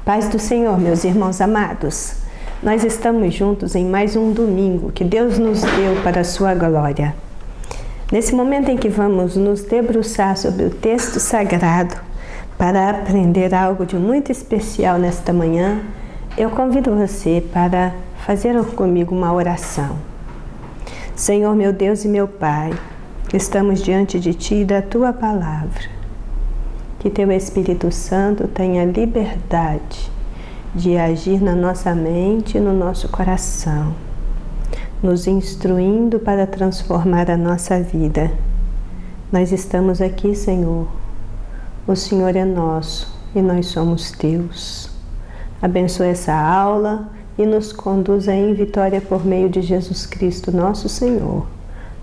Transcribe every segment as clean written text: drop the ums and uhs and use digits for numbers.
Paz do Senhor, meus irmãos amados. Nós estamos juntos em mais um domingo que Deus nos deu para a sua glória. Nesse momento em que vamos nos debruçar sobre o texto sagrado para aprender algo de muito especial nesta manhã, eu convido você para fazer comigo uma oração. Senhor, meu Deus e meu Pai, estamos diante de Ti e da Tua palavra. Que Teu Espírito Santo tenha liberdade de agir na nossa mente e no nosso coração, nos instruindo para transformar a nossa vida. Nós estamos aqui, Senhor. O Senhor é nosso e nós somos Teus. Abençoa essa aula e nos conduza em vitória por meio de Jesus Cristo, nosso Senhor.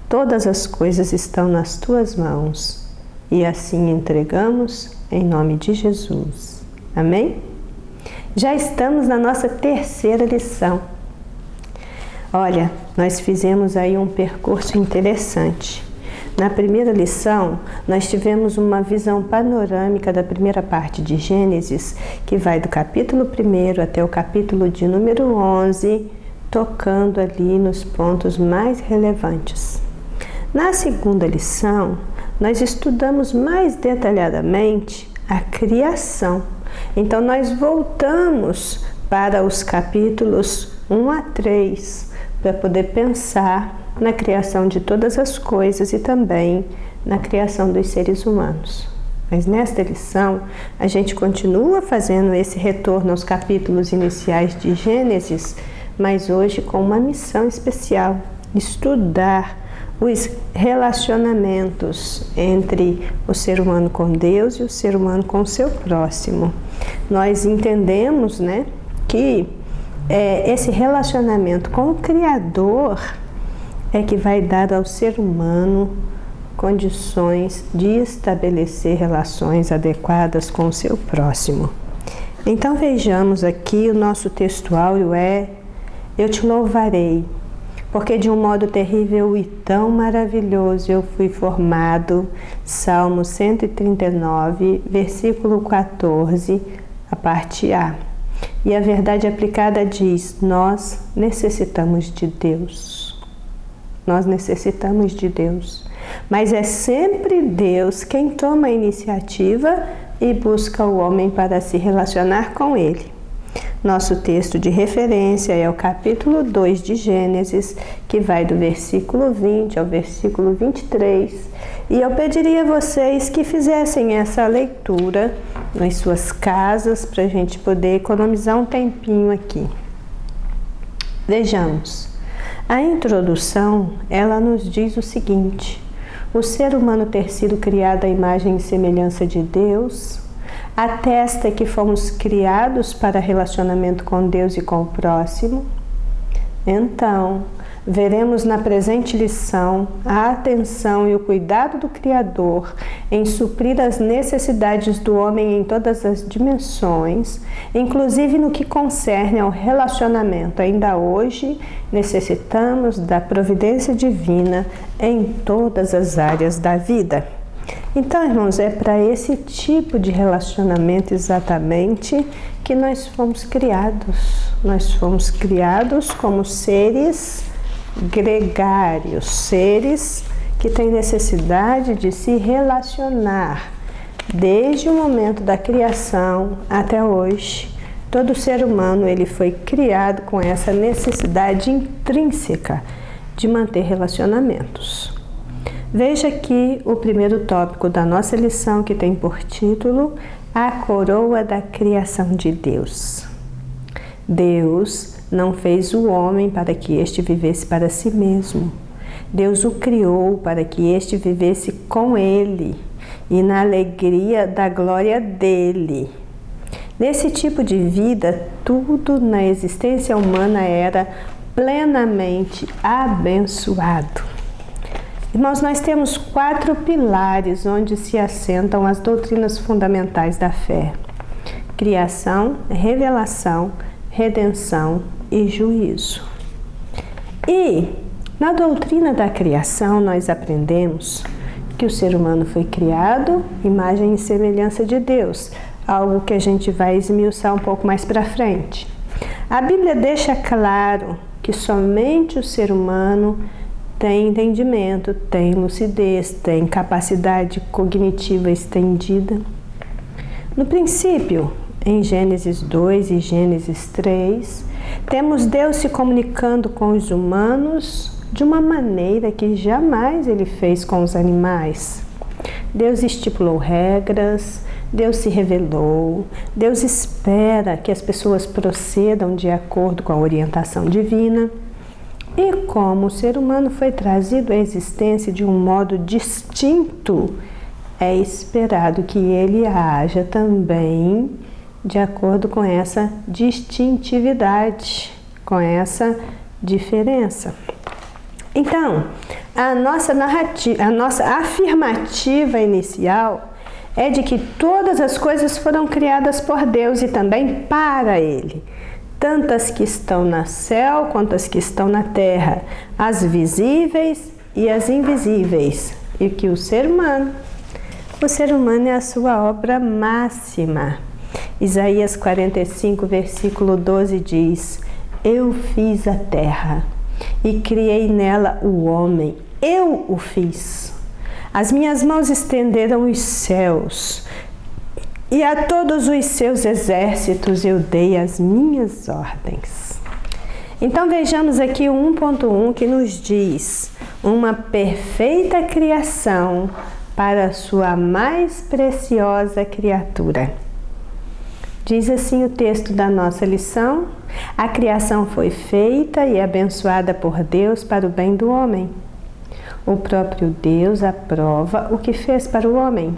Todas as coisas estão nas Tuas mãos e assim entregamos em nome de Jesus. Amém? Já estamos na nossa terceira lição. Olha, nós fizemos aí um percurso interessante. Na primeira lição, nós tivemos uma visão panorâmica da primeira parte de Gênesis, que vai do capítulo 1 até o capítulo de número 11, tocando ali nos pontos mais relevantes. Na segunda lição, nós estudamos mais detalhadamente a criação. Então, nós voltamos para os capítulos 1 a 3 para poder pensar na criação de todas as coisas e também na criação dos seres humanos. Mas nesta lição, a gente continua fazendo esse retorno aos capítulos iniciais de Gênesis, mas hoje com uma missão especial: estudar os relacionamentos entre o ser humano com Deus e o ser humano com o seu próximo. Nós entendemos, que esse relacionamento com o Criador é que vai dar ao ser humano condições de estabelecer relações adequadas com o seu próximo. Então vejamos aqui o nosso textuário Eu te louvarei, porque de um modo terrível e tão maravilhoso eu fui formado. Salmo 139, versículo 14, a parte A. E a verdade aplicada diz: nós necessitamos de Deus. Nós necessitamos de Deus. Mas é sempre Deus quem toma a iniciativa e busca o homem para se relacionar com Ele. Nosso texto de referência é o capítulo 2 de Gênesis, que vai do versículo 20 ao versículo 23. E eu pediria a vocês que fizessem essa leitura nas suas casas, para a gente poder economizar um tempinho aqui. Vejamos. A introdução, ela nos diz o seguinte: o ser humano ter sido criado à imagem e semelhança de Deus atesta que fomos criados para relacionamento com Deus e com o próximo. Então, veremos na presente lição a atenção e o cuidado do Criador em suprir as necessidades do homem em todas as dimensões, inclusive no que concerne ao relacionamento. Ainda hoje, necessitamos da providência divina em todas as áreas da vida. Então, irmãos, é para esse tipo de relacionamento exatamente que nós fomos criados. Nós fomos criados como seres gregários, seres que têm necessidade de se relacionar. Desde o momento da criação até hoje, todo ser humano ele foi criado com essa necessidade intrínseca de manter relacionamentos. Veja aqui o primeiro tópico da nossa lição, que tem por título A Coroa da Criação de Deus. Deus não fez o homem para que este vivesse para si mesmo. Deus o criou para que este vivesse com ele e na alegria da glória dele. Nesse tipo de vida, tudo na existência humana era plenamente abençoado. Irmãos, nós temos 4 pilares onde se assentam as doutrinas fundamentais da fé: criação, revelação, redenção e juízo. E na doutrina da criação nós aprendemos que o ser humano foi criado, imagem e semelhança de Deus. algo que a gente vai esmiuçar um pouco mais para frente. A Bíblia deixa claro que somente o ser humano tem entendimento, tem lucidez, tem capacidade cognitiva estendida. No princípio, em Gênesis 2 e Gênesis 3, temos Deus se comunicando com os humanos de uma maneira que jamais ele fez com os animais. Deus estipulou regras, Deus se revelou, Deus espera que as pessoas procedam de acordo com a orientação divina. E como o ser humano foi trazido à existência de um modo distinto, é esperado que ele haja também de acordo com essa distintividade, com essa diferença. Então, a nossa afirmativa inicial é de que todas as coisas foram criadas por Deus e também para Ele, tanto as que estão no céu quanto as que estão na terra, as visíveis e as invisíveis, e que o ser humano é a sua obra máxima. Isaías 45, versículo 12 diz: Eu fiz a terra e criei nela o homem, eu o fiz. As minhas mãos estenderam os céus, e a todos os seus exércitos eu dei as minhas ordens. Então vejamos aqui o 1.1 que nos diz: uma perfeita criação para a sua mais preciosa criatura. Diz assim o texto da nossa lição: a criação foi feita e abençoada por Deus para o bem do homem. O próprio Deus aprova o que fez para o homem.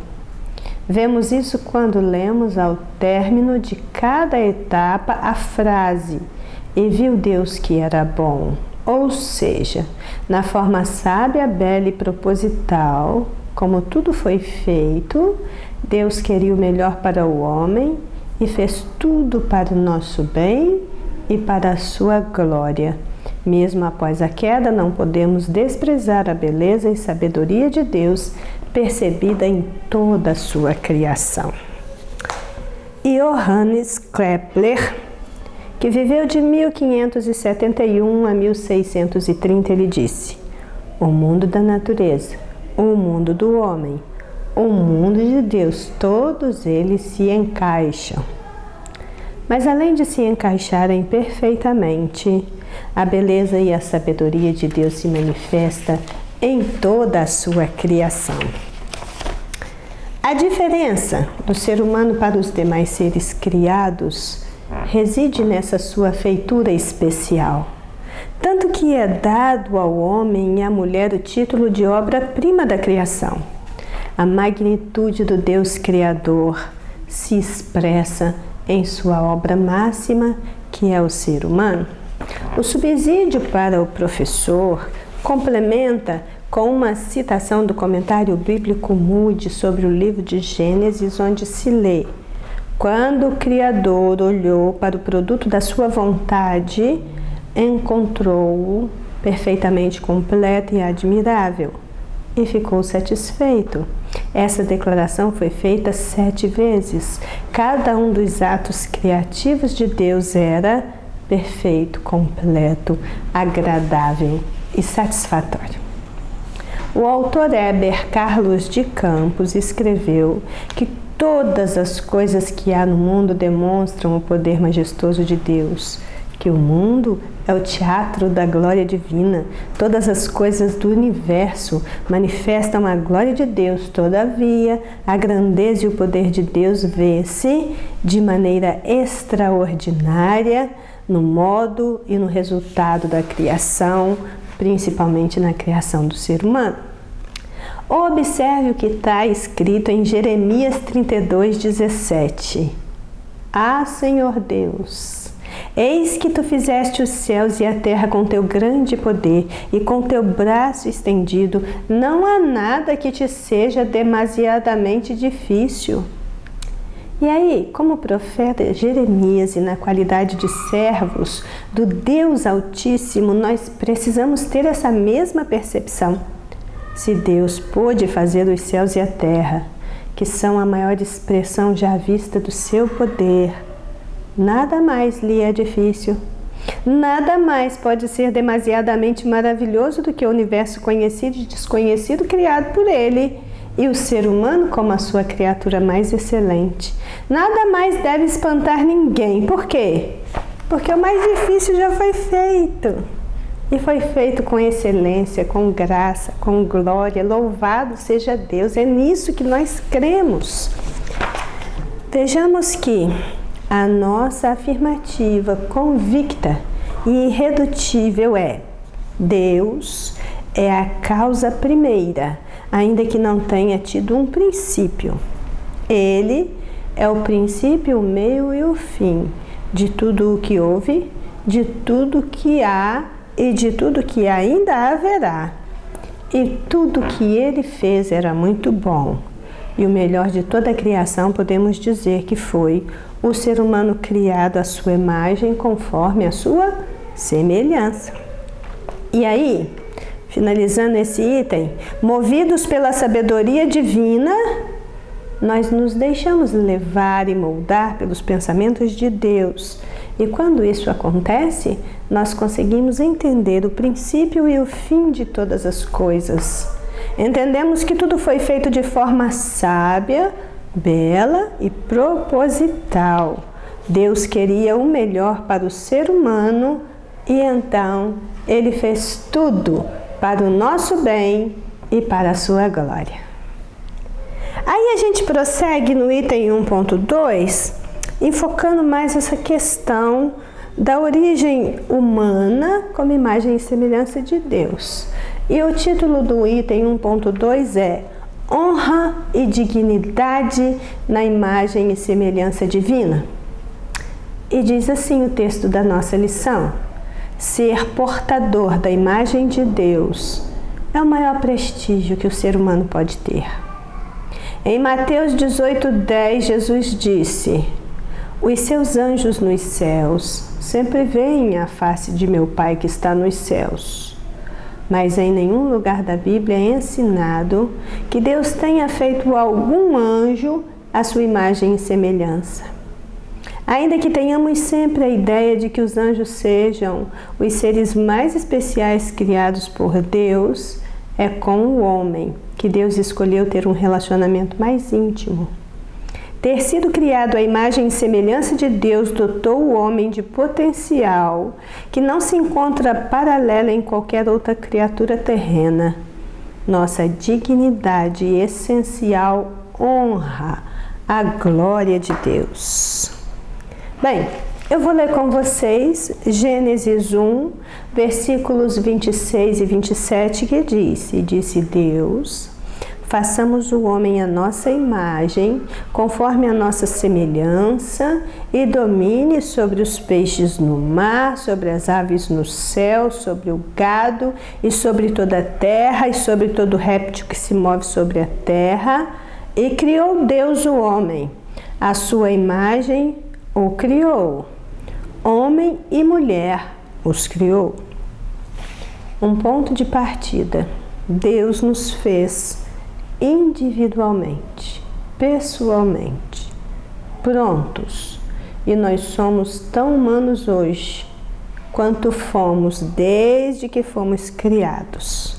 Vemos isso quando lemos ao término de cada etapa a frase: e viu Deus que era bom. Ou seja, na forma sábia, bela e proposital, como tudo foi feito, Deus queria o melhor para o homem e fez tudo para o nosso bem e para a sua glória. Mesmo após a queda, não podemos desprezar a beleza e sabedoria de Deus percebida em toda a sua criação. Johannes Kepler, que viveu de 1571 a 1630, ele disse: o mundo da natureza, o mundo do homem, o mundo de Deus, todos eles se encaixam. Mas além de se encaixarem perfeitamente, a beleza e a sabedoria de Deus se manifesta em toda a sua criação. A diferença do ser humano para os demais seres criados reside nessa sua feitura especial. Tanto que é dado ao homem e à mulher o título de obra-prima da criação. A magnitude do Deus Criador se expressa em sua obra máxima, que é o ser humano. O subsídio para o professor complementa com uma citação do comentário bíblico Moody sobre o livro de Gênesis, onde se lê: quando o Criador olhou para o produto da sua vontade, encontrou-o perfeitamente completo e admirável, e ficou satisfeito. Essa declaração foi feita 7 vezes. Cada um dos atos criativos de Deus era perfeito, completo, agradável e satisfatório. O autor Heber Carlos de Campos escreveu que todas as coisas que há no mundo demonstram o poder majestoso de Deus, que o mundo é o teatro da glória divina. Todas as coisas do universo manifestam a glória de Deus. Todavia, a grandeza e o poder de Deus vê-se de maneira extraordinária no modo e no resultado da criação, principalmente na criação do ser humano. Observe o que está escrito em Jeremias 32:17. Ah, Senhor Deus, eis que tu fizeste os céus e a terra com teu grande poder e com teu braço estendido. Não há nada que te seja demasiadamente difícil. E aí, como profeta Jeremias e na qualidade de servos do Deus Altíssimo, nós precisamos ter essa mesma percepção. Se Deus pôde fazer os céus e a terra, que são a maior expressão já vista do seu poder. Nada mais lhe é difícil. Nada mais pode ser demasiadamente maravilhoso do que o universo conhecido e desconhecido criado por ele, e o ser humano como a sua criatura mais excelente. Nada mais deve espantar ninguém. Por quê? Porque o mais difícil já foi feito. E foi feito com excelência, com graça, com glória. Louvado seja Deus. É nisso que nós cremos. Vejamos que a nossa afirmativa convicta e irredutível é: Deus é a causa primeira, ainda que não tenha tido um princípio. Ele é o princípio, o meio e o fim de tudo o que houve, de tudo que há e de tudo que ainda haverá. E tudo que ele fez era muito bom. E o melhor de toda a criação podemos dizer que foi o ser humano criado à sua imagem, conforme a sua semelhança. E aí, finalizando esse item, movidos pela sabedoria divina, nós nos deixamos levar e moldar pelos pensamentos de Deus. E quando isso acontece, nós conseguimos entender o princípio e o fim de todas as coisas. Entendemos que tudo foi feito de forma sábia, bela e proposital. Deus queria o melhor para o ser humano e então Ele fez tudo para o nosso bem e para a sua glória. Aí a gente prossegue no item 1.2, enfocando mais essa questão da origem humana como imagem e semelhança de Deus. E o título do item 1.2 é Honra e Dignidade na Imagem e Semelhança Divina. E diz assim o texto da nossa lição: ser portador da imagem de Deus é o maior prestígio que o ser humano pode ter. Em Mateus 18:10, Jesus disse: os seus anjos nos céus sempre veem a face de meu Pai que está nos céus. Mas em nenhum lugar da Bíblia é ensinado que Deus tenha feito algum anjo à sua imagem e semelhança. Ainda que tenhamos sempre a ideia de que os anjos sejam os seres mais especiais criados por Deus, é com o homem que Deus escolheu ter um relacionamento mais íntimo. Ter sido criado à imagem e semelhança de Deus dotou o homem de potencial que não se encontra paralela em qualquer outra criatura terrena. Nossa dignidade essencial honra a glória de Deus. Bem, eu vou ler com vocês Gênesis 1, versículos 26 e 27, que disse Deus: façamos o homem à nossa imagem, conforme a nossa semelhança, e domine sobre os peixes no mar, sobre as aves no céu, sobre o gado, e sobre toda a terra, e sobre todo réptil que se move sobre a terra. E criou Deus o homem, à sua imagem o criou, homem e mulher os criou. Um ponto de partida: Deus nos fez individualmente, pessoalmente, prontos, e nós somos tão humanos hoje quanto fomos desde que fomos criados.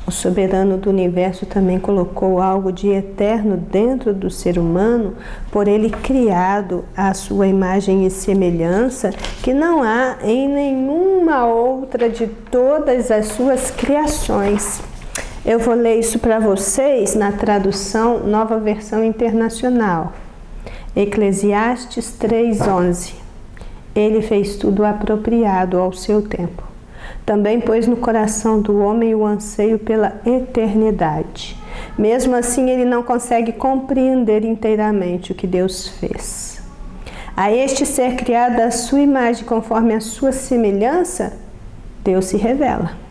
O soberano do universo também colocou algo de eterno dentro do ser humano, por ele criado à sua imagem e semelhança, que não há em nenhuma outra de todas as suas criações. Eu vou ler isso para vocês na tradução Nova Versão Internacional. Eclesiastes 3:11. Ele fez tudo apropriado ao seu tempo. Também pôs no coração do homem o anseio pela eternidade. Mesmo assim, ele não consegue compreender inteiramente o que Deus fez. A este ser criado à sua imagem, conforme a sua semelhança, Deus se revela.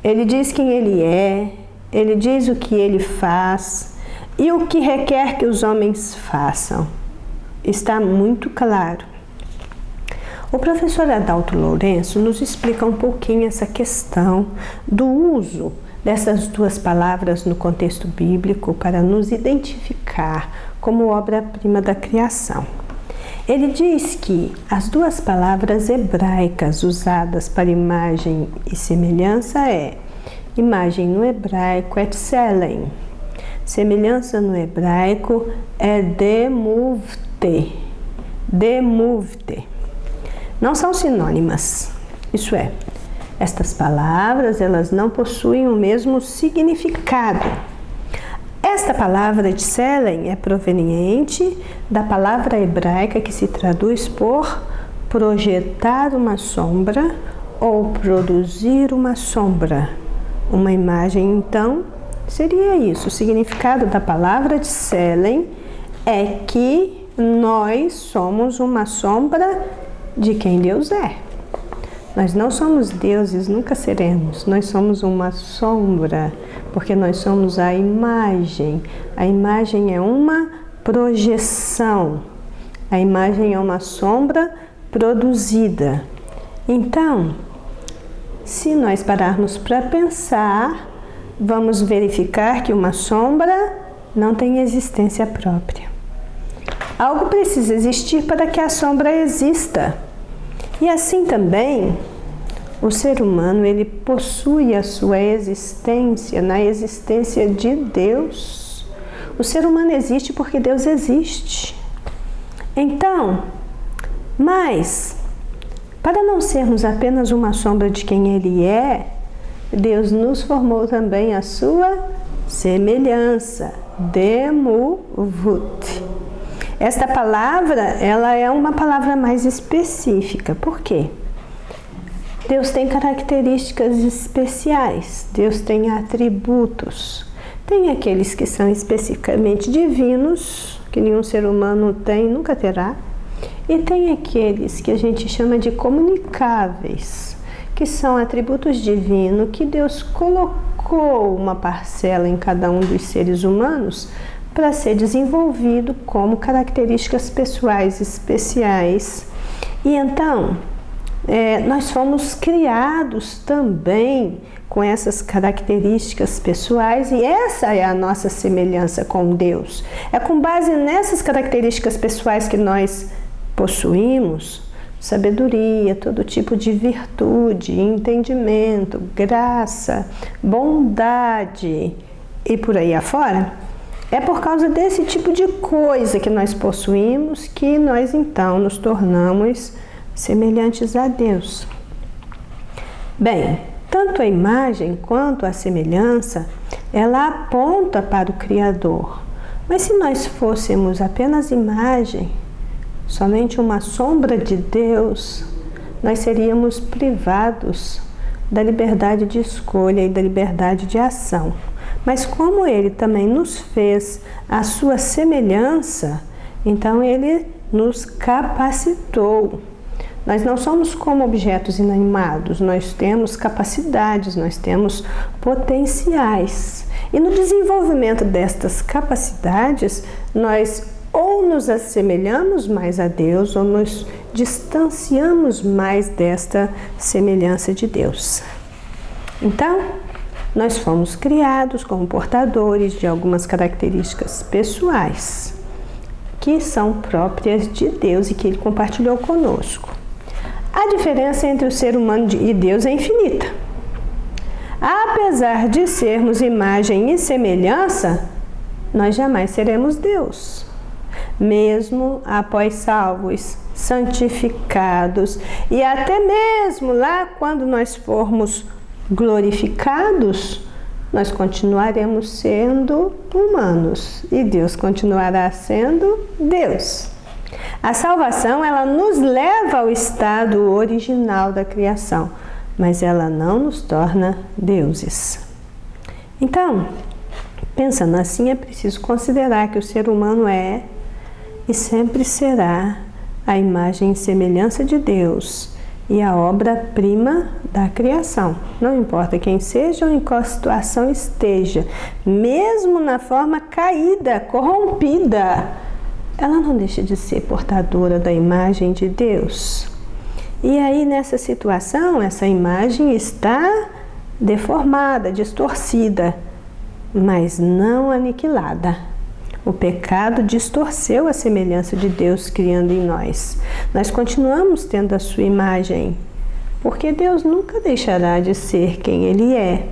Ele diz quem ele é, ele diz o que ele faz e o que requer que os homens façam. Está muito claro. O professor Adalto Lourenço nos explica um pouquinho essa questão do uso dessas duas palavras no contexto bíblico para nos identificar como obra-prima da criação. Ele diz que as duas palavras hebraicas usadas para imagem e semelhança imagem no hebraico é tselem. Semelhança no hebraico é demuvte. Demuvte. Não são sinônimas. Isso é, estas palavras elas não possuem o mesmo significado. Esta palavra tselem é proveniente da palavra hebraica que se traduz por projetar uma sombra ou produzir uma sombra. Uma imagem, então, seria isso. O significado da palavra tselem é que nós somos uma sombra de quem Deus é. Nós não somos deuses, nunca seremos. Nós somos uma sombra, porque nós somos a imagem. A imagem é uma projeção. A imagem é uma sombra produzida. Então, se nós pararmos para pensar, vamos verificar que uma sombra não tem existência própria. Algo precisa existir para que a sombra exista. E assim também, o ser humano, ele possui a sua existência na existência de Deus. O ser humano existe porque Deus existe. Então, mas, para não sermos apenas uma sombra de quem Ele é, Deus nos formou também a sua semelhança. Demuvut. Esta palavra, ela é uma palavra mais específica. Por quê? Deus tem características especiais, Deus tem atributos. Tem aqueles que são especificamente divinos, que nenhum ser humano tem, nunca terá. E tem aqueles que a gente chama de comunicáveis, que são atributos divinos que Deus colocou uma parcela em cada um dos seres humanos para ser desenvolvido como características pessoais especiais. E então, nós fomos criados também com essas características pessoais e essa é a nossa semelhança com Deus. É com base nessas características pessoais que nós possuímos sabedoria, todo tipo de virtude, entendimento, graça, bondade e por aí afora. É por causa desse tipo de coisa que nós possuímos que nós então nos tornamos semelhantes a Deus. Bem, tanto a imagem quanto a semelhança, ela aponta para o Criador. Mas se nós fôssemos apenas imagem, somente uma sombra de Deus, nós seríamos privados da liberdade de escolha e da liberdade de ação. Mas como Ele também nos fez a sua semelhança, então Ele nos capacitou. Nós não somos como objetos inanimados, nós temos capacidades, nós temos potenciais. E no desenvolvimento destas capacidades, nós ou nos assemelhamos mais a Deus ou nos distanciamos mais desta semelhança de Deus. Então, nós fomos criados como portadores de algumas características pessoais que são próprias de Deus e que Ele compartilhou conosco. A diferença entre o ser humano e Deus é infinita. Apesar de sermos imagem e semelhança, nós jamais seremos Deus. Mesmo após salvos, santificados e até mesmo lá quando nós formos glorificados, nós continuaremos sendo humanos e Deus continuará sendo Deus. A salvação, ela nos leva ao estado original da criação, mas ela não nos torna deuses. Então, pensando assim, é preciso considerar que o ser humano é e sempre será a imagem e semelhança de Deus e a obra-prima da criação. Não importa quem seja ou em qual situação esteja, mesmo na forma caída, corrompida, ela não deixa de ser portadora da imagem de Deus. E aí, nessa situação, essa imagem está deformada, distorcida, mas não aniquilada. O pecado distorceu a semelhança de Deus criando em nós. Nós continuamos tendo a sua imagem, porque Deus nunca deixará de ser quem Ele é,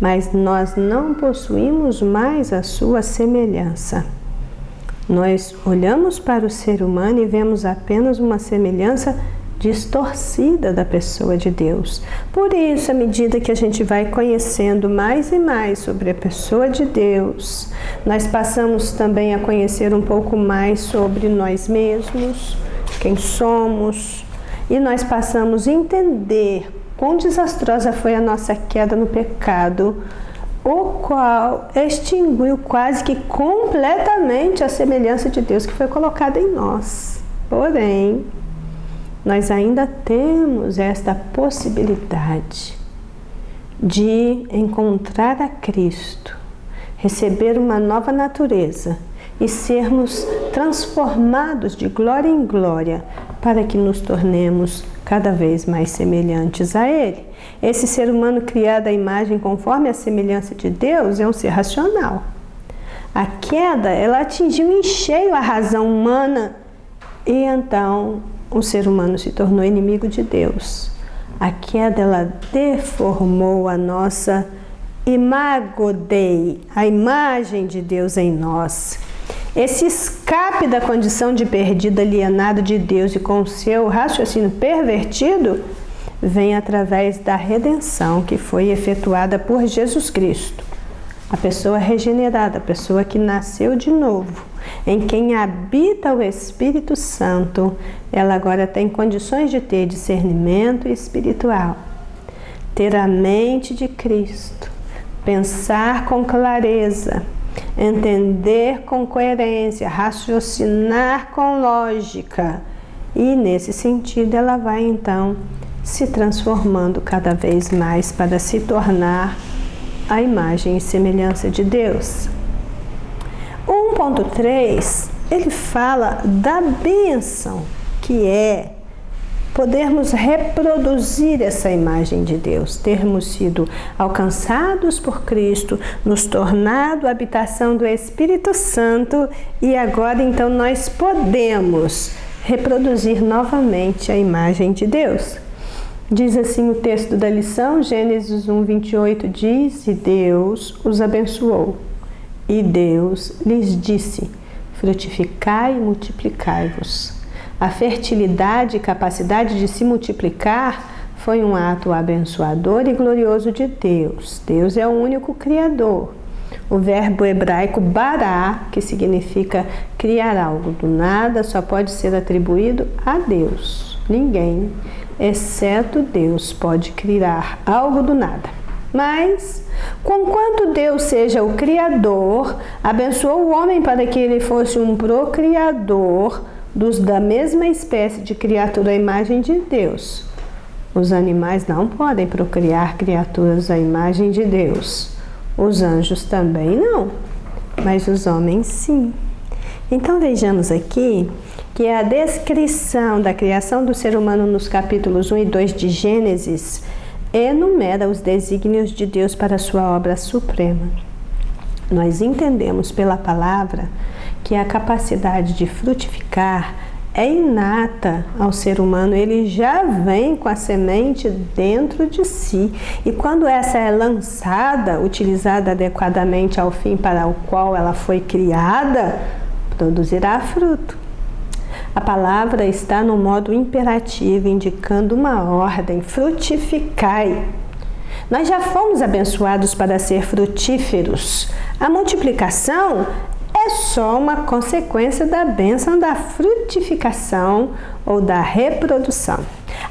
mas nós não possuímos mais a sua semelhança. Nós olhamos para o ser humano e vemos apenas uma semelhança distorcida da pessoa de Deus. Por isso, à medida que a gente vai conhecendo mais e mais sobre a pessoa de Deus, nós passamos também a conhecer um pouco mais sobre nós mesmos, quem somos, e nós passamos a entender quão desastrosa foi a nossa queda no pecado, o qual extinguiu quase que completamente a semelhança de Deus que foi colocada em nós. Porém, nós ainda temos esta possibilidade de encontrar a Cristo, receber uma nova natureza e sermos transformados de glória em glória para que nos tornemos cada vez mais semelhantes a Ele. Esse ser humano criado à imagem conforme a semelhança de Deus é um ser racional. A queda, ela atingiu em cheio a razão humana e então o ser humano se tornou inimigo de Deus. A queda, ela deformou a nossa imago Dei, a imagem de Deus em nós. Esse escape da condição de perdido, alienado de Deus e com o seu raciocínio pervertido, vem através da redenção que foi efetuada por Jesus Cristo. A pessoa regenerada, a pessoa que nasceu de novo, em quem habita o Espírito Santo, ela agora tem condições de ter discernimento espiritual, ter a mente de Cristo, pensar com clareza, entender com coerência, raciocinar com lógica. E nesse sentido ela vai então se transformando cada vez mais para se tornar a imagem e semelhança de Deus. 1.3, ele fala da bênção que é podermos reproduzir essa imagem de Deus, termos sido alcançados por Cristo, nos tornado a habitação do Espírito Santo e agora então nós podemos reproduzir novamente a imagem de Deus. Diz assim o texto da lição, Gênesis 1:28 diz: E Deus os abençoou, e Deus lhes disse: frutificai e multiplicai-vos. A fertilidade e capacidade de se multiplicar foi um ato abençoador e glorioso de Deus. Deus é o único Criador. O verbo hebraico bará, que significa criar algo do nada, só pode ser atribuído a Deus. Ninguém, exceto Deus, pode criar algo do nada. Mas, conquanto Deus seja o Criador, abençoou o homem para que ele fosse um procriador da mesma espécie de criatura à imagem de Deus. Os animais não podem procriar criaturas à imagem de Deus. Os anjos também não, mas os homens sim. Então vejamos aqui que a descrição da criação do ser humano nos capítulos 1 e 2 de Gênesis enumera os desígnios de Deus para a sua obra suprema. Nós entendemos pela palavra que a capacidade de frutificar é inata ao ser humano, ele já vem com a semente dentro de si. E quando essa é lançada, utilizada adequadamente ao fim para o qual ela foi criada, produzirá fruto. A palavra está no modo imperativo, indicando uma ordem: frutificai. Nós já fomos abençoados para ser frutíferos. A multiplicação é só uma consequência da bênção da frutificação ou da reprodução.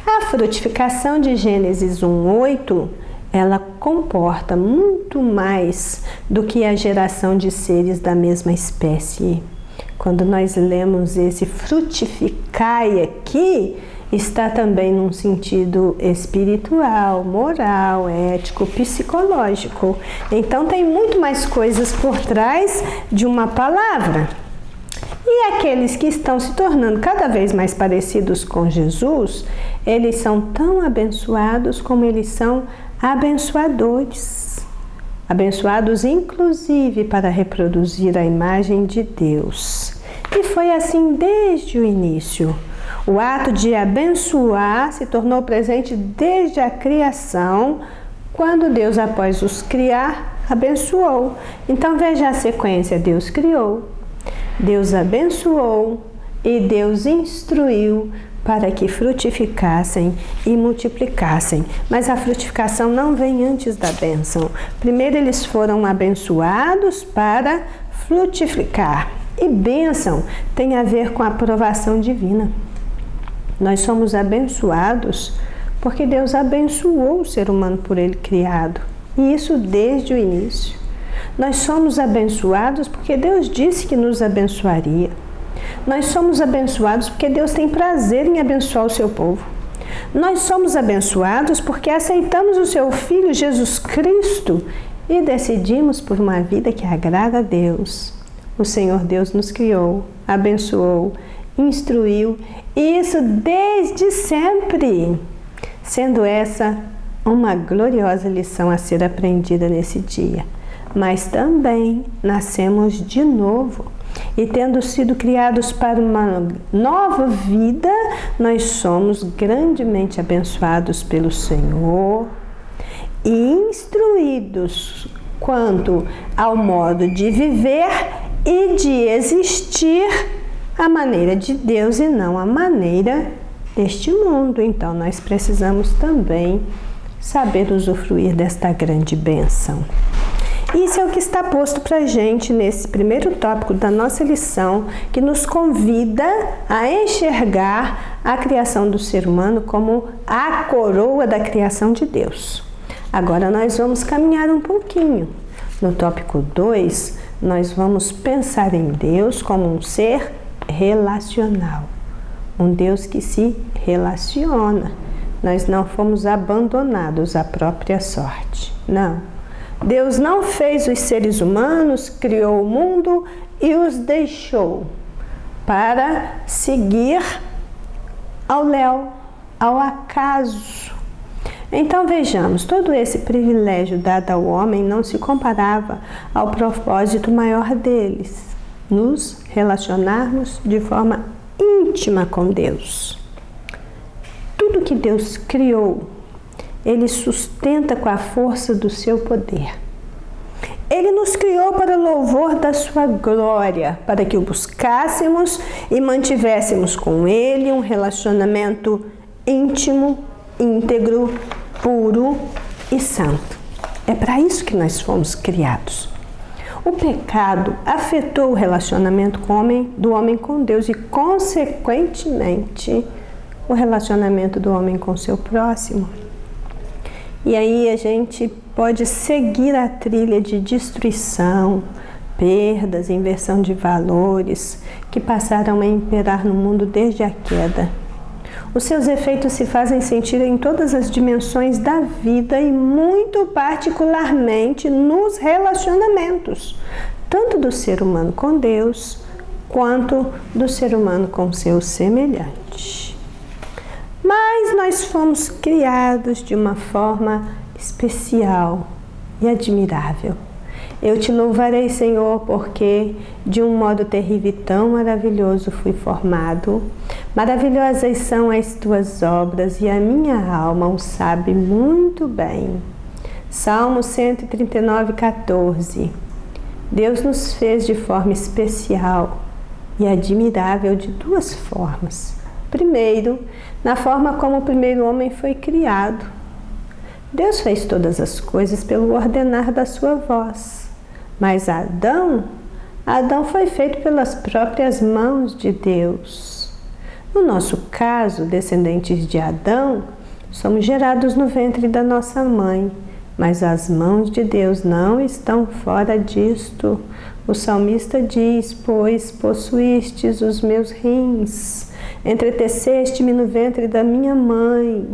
A frutificação de Gênesis 1:8, ela comporta muito mais do que a geração de seres da mesma espécie. Quando nós lemos esse frutificai aqui, está também num sentido espiritual, moral, ético, psicológico. Então tem muito mais coisas por trás de uma palavra. E aqueles que estão se tornando cada vez mais parecidos com Jesus, eles são tão abençoados como eles são abençoadores, abençoados inclusive para reproduzir a imagem de Deus. E foi assim desde o início. O ato de abençoar se tornou presente desde a criação, quando Deus, após os criar, abençoou. Então veja a sequência: Deus criou, Deus abençoou e Deus instruiu para que frutificassem e multiplicassem. Mas a frutificação não vem antes da bênção. Primeiro eles foram abençoados para frutificar. E bênção tem a ver com a aprovação divina. Nós somos abençoados porque Deus abençoou o ser humano por ele criado. E isso desde o início. Nós somos abençoados porque Deus disse que nos abençoaria. Nós somos abençoados porque Deus tem prazer em abençoar o seu povo. Nós somos abençoados porque aceitamos o seu Filho Jesus Cristo e decidimos por uma vida que agrada a Deus. O Senhor Deus nos criou, abençoou, instruiu, e isso desde sempre, sendo essa uma gloriosa lição a ser aprendida nesse dia. Mas também nascemos de novo. E tendo sido criados para uma nova vida, nós somos grandemente abençoados pelo Senhor e instruídos quanto ao modo de viver e de existir à maneira de Deus e não à maneira deste mundo. Então nós precisamos também saber usufruir desta grande bênção. Isso é o que está posto para a gente nesse primeiro tópico da nossa lição, que nos convida a enxergar a criação do ser humano como a coroa da criação de Deus. Agora nós vamos caminhar um pouquinho. No tópico 2, nós vamos pensar em Deus como um ser relacional. Um Deus que se relaciona. Nós não fomos abandonados à própria sorte. Não. Deus não fez os seres humanos, criou o mundo e os deixou para seguir ao léu, ao acaso. Então vejamos, todo esse privilégio dado ao homem não se comparava ao propósito maior deles, nos relacionarmos de forma íntima com Deus. Tudo que Deus criou, Ele sustenta com a força do seu poder. Ele nos criou para o louvor da sua glória, para que o buscássemos e mantivéssemos com Ele um relacionamento íntimo, íntegro, puro e santo. É para isso que nós fomos criados. O pecado afetou o relacionamento do homem com Deus e, consequentemente, o relacionamento do homem com seu próximo. E aí a gente pode seguir a trilha de destruição, perdas, inversão de valores que passaram a imperar no mundo desde a queda. Os seus efeitos se fazem sentir em todas as dimensões da vida e muito particularmente nos relacionamentos, tanto do ser humano com Deus, quanto do ser humano com seu semelhante. Mas nós fomos criados de uma forma especial e admirável. Eu te louvarei, Senhor, porque de um modo terrível e tão maravilhoso fui formado. Maravilhosas são as tuas obras e a minha alma o sabe muito bem. Salmo 139, 14. Deus nos fez de forma especial e admirável de duas formas. Primeiro, na forma como o primeiro homem foi criado. Deus fez todas as coisas pelo ordenar da sua voz. Mas Adão foi feito pelas próprias mãos de Deus. No nosso caso, descendentes de Adão, somos gerados no ventre da nossa mãe, mas as mãos de Deus não estão fora disto. O salmista diz: pois possuístes os meus rins, entreteceste-me no ventre da minha mãe.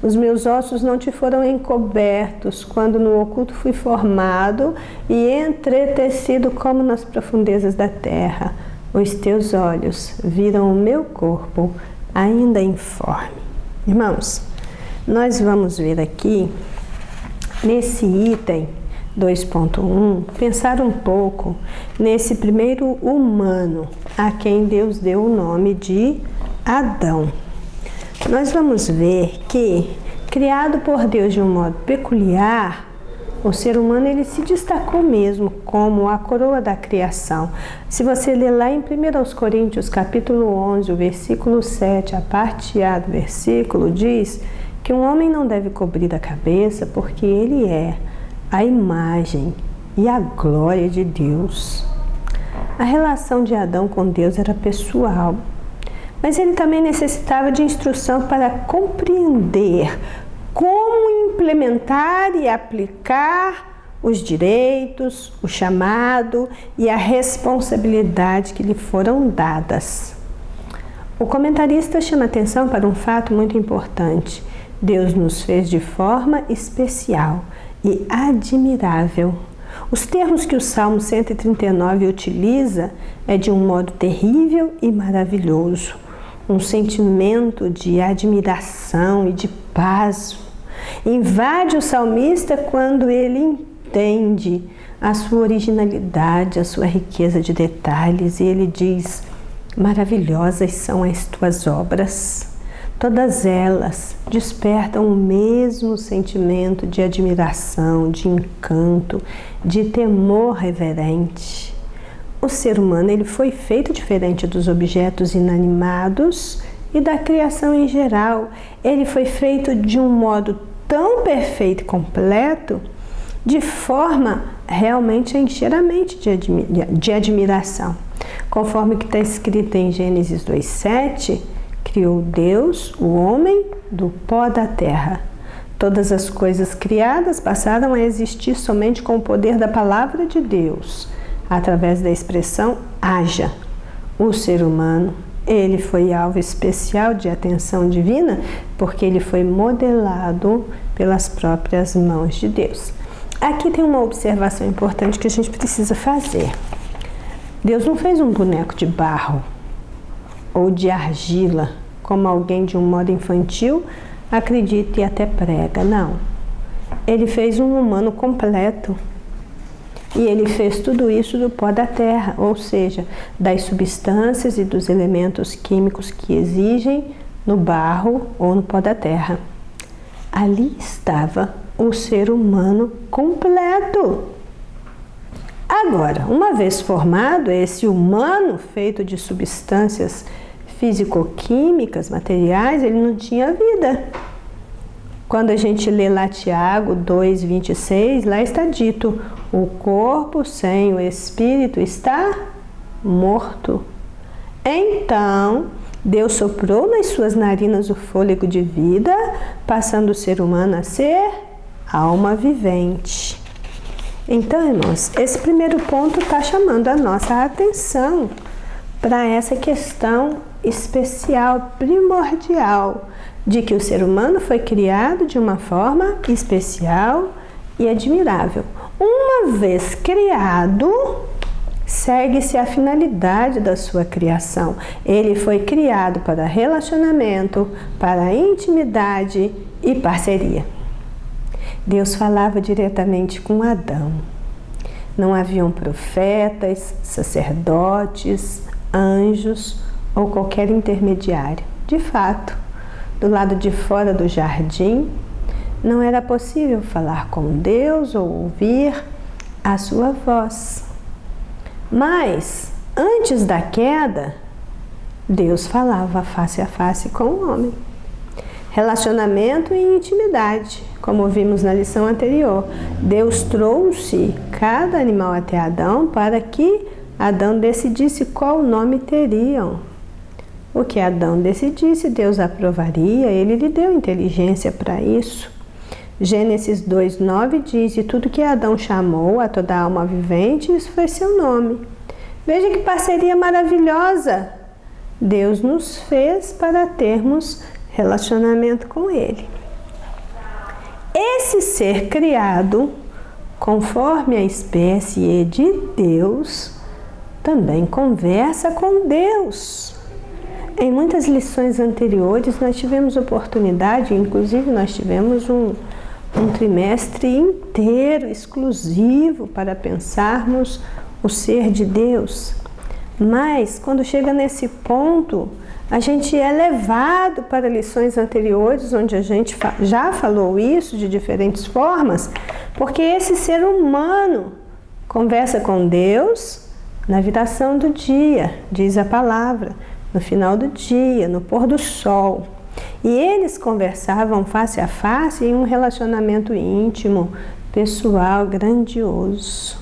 Os meus ossos não te foram encobertos, quando no oculto fui formado e entretecido como nas profundezas da terra. Os teus olhos viram o meu corpo ainda informe. Irmãos, nós vamos ver aqui nesse item 2.1, pensar um pouco nesse primeiro humano a quem Deus deu o nome de Adão. Nós vamos ver que, criado por Deus de um modo peculiar, o ser humano ele se destacou mesmo como a coroa da criação. Se você ler lá em 1 Coríntios capítulo 11, o versículo 7, a parte A do versículo, diz que um homem não deve cobrir a cabeça porque ele é a imagem e a glória de Deus. A relação de Adão com Deus era pessoal, mas ele também necessitava de instrução para compreender como implementar e aplicar os direitos, o chamado e a responsabilidade que lhe foram dadas. O comentarista chama atenção para um fato muito importante. Deus nos fez de forma especial e admirável. Os termos que o Salmo 139 utiliza é de um modo terrível e maravilhoso, um sentimento de admiração e de paz. Invade o salmista quando ele entende a sua originalidade, a sua riqueza de detalhes, e ele diz: maravilhosas são as tuas obras. Todas elas despertam o mesmo sentimento de admiração, de encanto, de temor reverente. O ser humano ele foi feito diferente dos objetos inanimados e da criação em geral. Ele foi feito de um modo tão perfeito e completo, de forma realmente a encher a mente de admiração. Conforme que está escrito em Gênesis 2:7, criou Deus o homem do pó da terra. Todas as coisas criadas passaram a existir somente com o poder da palavra de Deus, através da expressão haja. O ser humano, ele foi alvo especial de atenção divina, porque ele foi modelado pelas próprias mãos de Deus. Aqui tem uma observação importante que a gente precisa fazer. Deus não fez um boneco de barro ou de argila, como alguém de um modo infantil acredita e até prega. Não. Ele fez um humano completo. E ele fez tudo isso do pó da terra, ou seja, das substâncias e dos elementos químicos que exigem no barro ou no pó da terra. Ali estava o ser humano completo. Agora, uma vez formado, esse humano feito de substâncias físico-químicas, materiais, ele não tinha vida. Quando a gente lê lá Tiago 2:26, lá está dito: o corpo sem o espírito está morto. Então, Deus soprou nas suas narinas o fôlego de vida, passando o ser humano a ser alma vivente. Então, irmãos, esse primeiro ponto está chamando a nossa atenção para essa questão especial, primordial, de que o ser humano foi criado de uma forma especial e admirável. Uma vez criado, segue-se a finalidade da sua criação. Ele foi criado para relacionamento, para intimidade e parceria. Deus falava diretamente com Adão. Não haviam profetas, sacerdotes, anjos ou qualquer intermediário. De fato, do lado de fora do jardim, não era possível falar com Deus ou ouvir a sua voz. Mas, antes da queda, Deus falava face a face com o homem. Relacionamento e intimidade, como vimos na lição anterior. Deus trouxe cada animal até Adão para que Adão decidisse qual nome teriam. O que Adão decidisse, Deus aprovaria, ele lhe deu inteligência para isso. Gênesis 2:9 diz: e tudo que Adão chamou a toda alma vivente, isso foi seu nome. Veja que parceria maravilhosa! Deus nos fez para termos relacionamento com Ele. Esse ser criado, conforme a espécie de Deus, também conversa com Deus. Em muitas lições anteriores nós tivemos oportunidade, inclusive nós tivemos um um trimestre inteiro exclusivo para pensarmos o ser de Deus. Mas, quando chega nesse ponto, a gente é levado para lições anteriores, onde a gente já falou isso de diferentes formas, porque esse ser humano conversa com Deus na viração do dia, diz a palavra, no final do dia, no pôr do sol. E eles conversavam face a face em um relacionamento íntimo, pessoal, grandioso.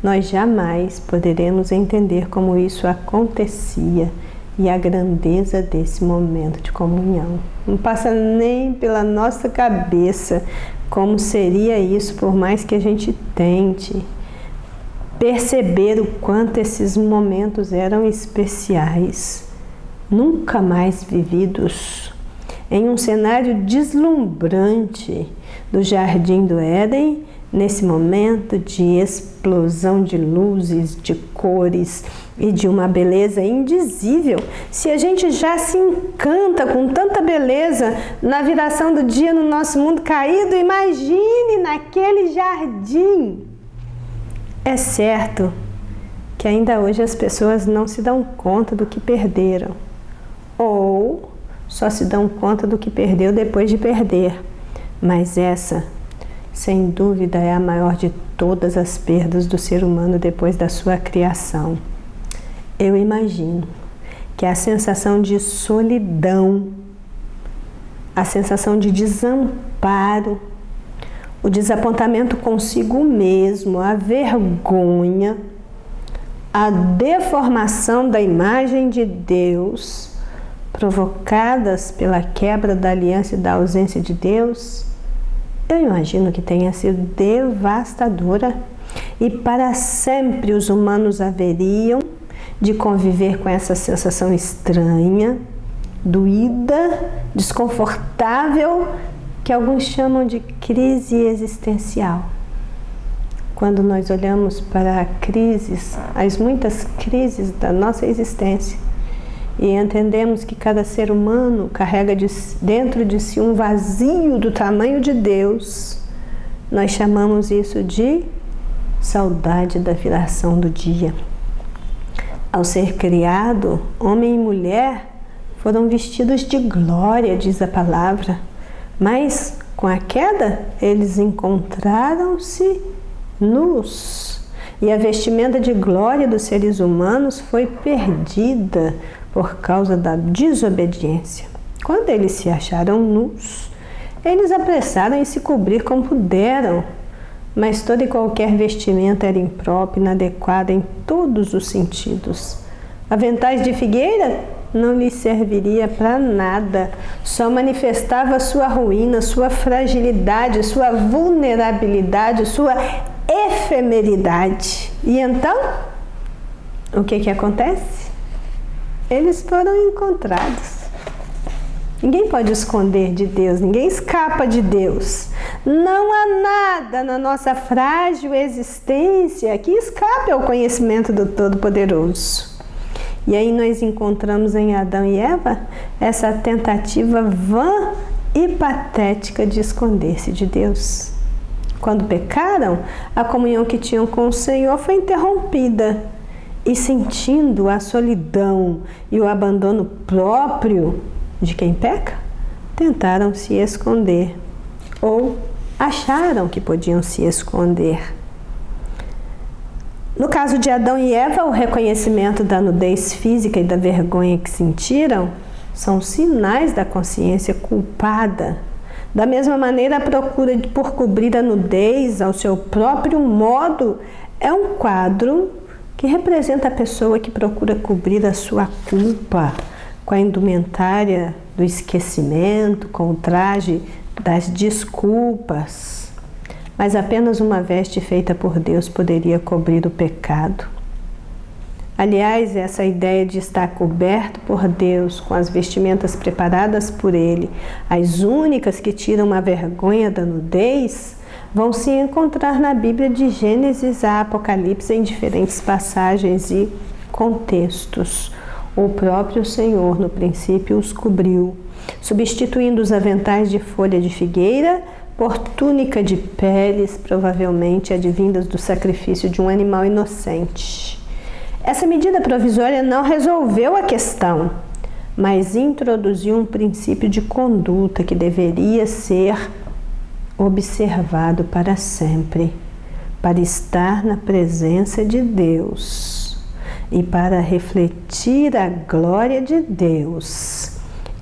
Nós jamais poderemos entender como isso acontecia e a grandeza desse momento de comunhão. Não passa nem pela nossa cabeça como seria isso, por mais que a gente tente perceber o quanto esses momentos eram especiais, nunca mais vividos, em um cenário deslumbrante do Jardim do Éden, nesse momento de explosão de luzes, de cores e de uma beleza indizível. Se a gente já se encanta com tanta beleza na viração do dia no nosso mundo caído, imagine naquele jardim. É certo que ainda hoje as pessoas não se dão conta do que perderam, ou só se dão conta do que perdeu depois de perder. Mas essa, sem dúvida, é a maior de todas as perdas do ser humano depois da sua criação. Eu imagino que a sensação de solidão, a sensação de desamparo, o desapontamento consigo mesmo, a vergonha, a deformação da imagem de Deus, provocadas pela quebra da aliança e da ausência de Deus, eu imagino que tenha sido devastadora e para sempre os humanos haveriam de conviver com essa sensação estranha, doída, desconfortável, que alguns chamam de crise existencial. Quando nós olhamos para crises, as muitas crises da nossa existência, e entendemos que cada ser humano carrega dentro de si um vazio do tamanho de Deus, nós chamamos isso de saudade da viração do dia. Ao ser criado, homem e mulher foram vestidos de glória, diz a palavra, mas com a queda eles encontraram-se nus. E a vestimenta de glória dos seres humanos foi perdida por causa da desobediência. Quando eles se acharam nus, eles apressaram em se cobrir como puderam, mas toda e qualquer vestimenta era imprópria, inadequada em todos os sentidos. Aventais de figueira não lhes serviria para nada, só manifestava sua ruína, sua fragilidade, sua vulnerabilidade, sua efemeridade. E então, o que acontece? Eles foram encontrados. Ninguém pode esconder de Deus, ninguém escapa de Deus. Não há nada na nossa frágil existência que escape ao conhecimento do Todo-Poderoso. E aí nós encontramos em Adão e Eva essa tentativa vã e patética de esconder-se de Deus. Quando pecaram, a comunhão que tinham com o Senhor foi interrompida. E sentindo a solidão e o abandono próprio de quem peca, tentaram se esconder ou acharam que podiam se esconder. No caso de Adão e Eva, o reconhecimento da nudez física e da vergonha que sentiram são sinais da consciência culpada. Da mesma maneira, a procura por cobrir a nudez ao seu próprio modo é um quadro que representa a pessoa que procura cobrir a sua culpa com a indumentária do esquecimento, com o traje das desculpas. Mas apenas uma veste feita por Deus poderia cobrir o pecado. Aliás, essa ideia de estar coberto por Deus com as vestimentas preparadas por Ele, as únicas que tiram a vergonha da nudez, vão se encontrar na Bíblia de Gênesis a Apocalipse em diferentes passagens e contextos. O próprio Senhor, no princípio, os cobriu, substituindo os aventais de folha de figueira por túnica de peles, provavelmente advindas do sacrifício de um animal inocente. Essa medida provisória não resolveu a questão, mas introduziu um princípio de conduta que deveria ser observado para sempre, para estar na presença de Deus e para refletir a glória de Deus.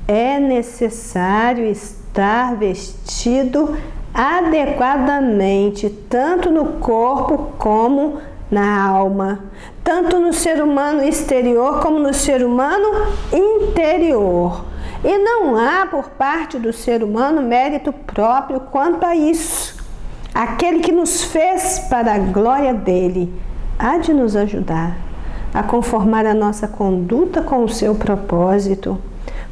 É necessário estar vestido adequadamente, tanto no corpo como na alma, tanto no ser humano exterior como no ser humano interior. E não há por parte do ser humano mérito próprio quanto a isso. Aquele que nos fez para a glória dele há de nos ajudar a conformar a nossa conduta com o seu propósito,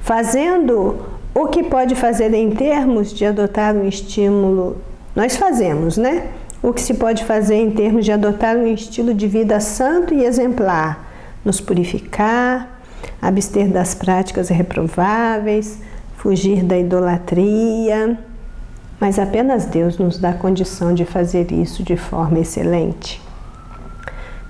fazendo o que pode fazer em termos de adotar um estímulo. Nós fazemos, né? O que se pode fazer em termos de adotar um estilo de vida santo e exemplar, nos purificar, abster das práticas reprováveis, fugir da idolatria, mas apenas Deus nos dá condição de fazer isso de forma excelente.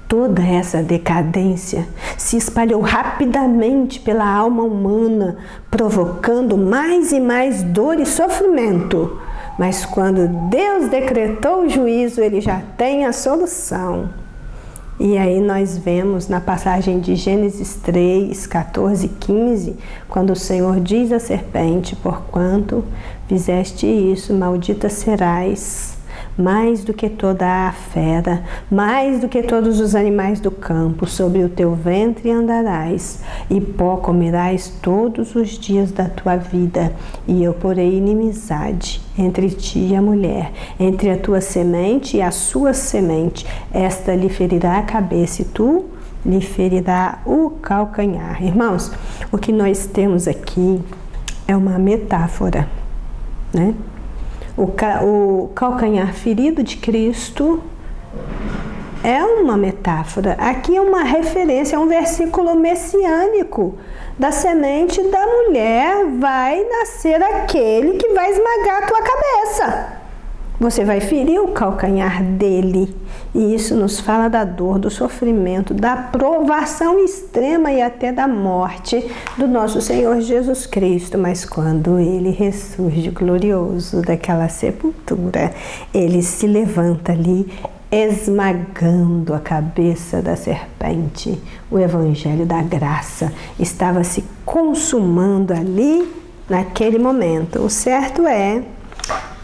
Toda essa decadência se espalhou rapidamente pela alma humana, provocando mais e mais dor e sofrimento. Mas quando Deus decretou o juízo, Ele já tem a solução. E aí nós vemos na passagem de Gênesis 3, 14 e 15, quando o Senhor diz à serpente: porquanto fizeste isso, maldita serás, mais do que toda a fera, mais do que todos os animais do campo, sobre o teu ventre andarás, e pó comerás todos os dias da tua vida, e eu porei inimizade entre ti e a mulher, entre a tua semente e a sua semente, esta lhe ferirá a cabeça e tu lhe ferirá o calcanhar. Irmãos, o que nós temos aqui é uma metáfora, né? O calcanhar ferido de Cristo é uma metáfora. Aqui é uma referência, é um versículo messiânico. Da semente da mulher vai nascer aquele que vai esmagar a tua cabeça. Você vai ferir o calcanhar dele. E isso nos fala da dor, do sofrimento, da provação extrema e até da morte do nosso Senhor Jesus Cristo. Mas quando ele ressurge glorioso daquela sepultura, ele se levanta ali, esmagando a cabeça da serpente. O evangelho da graça estava se consumando ali naquele momento. O certo é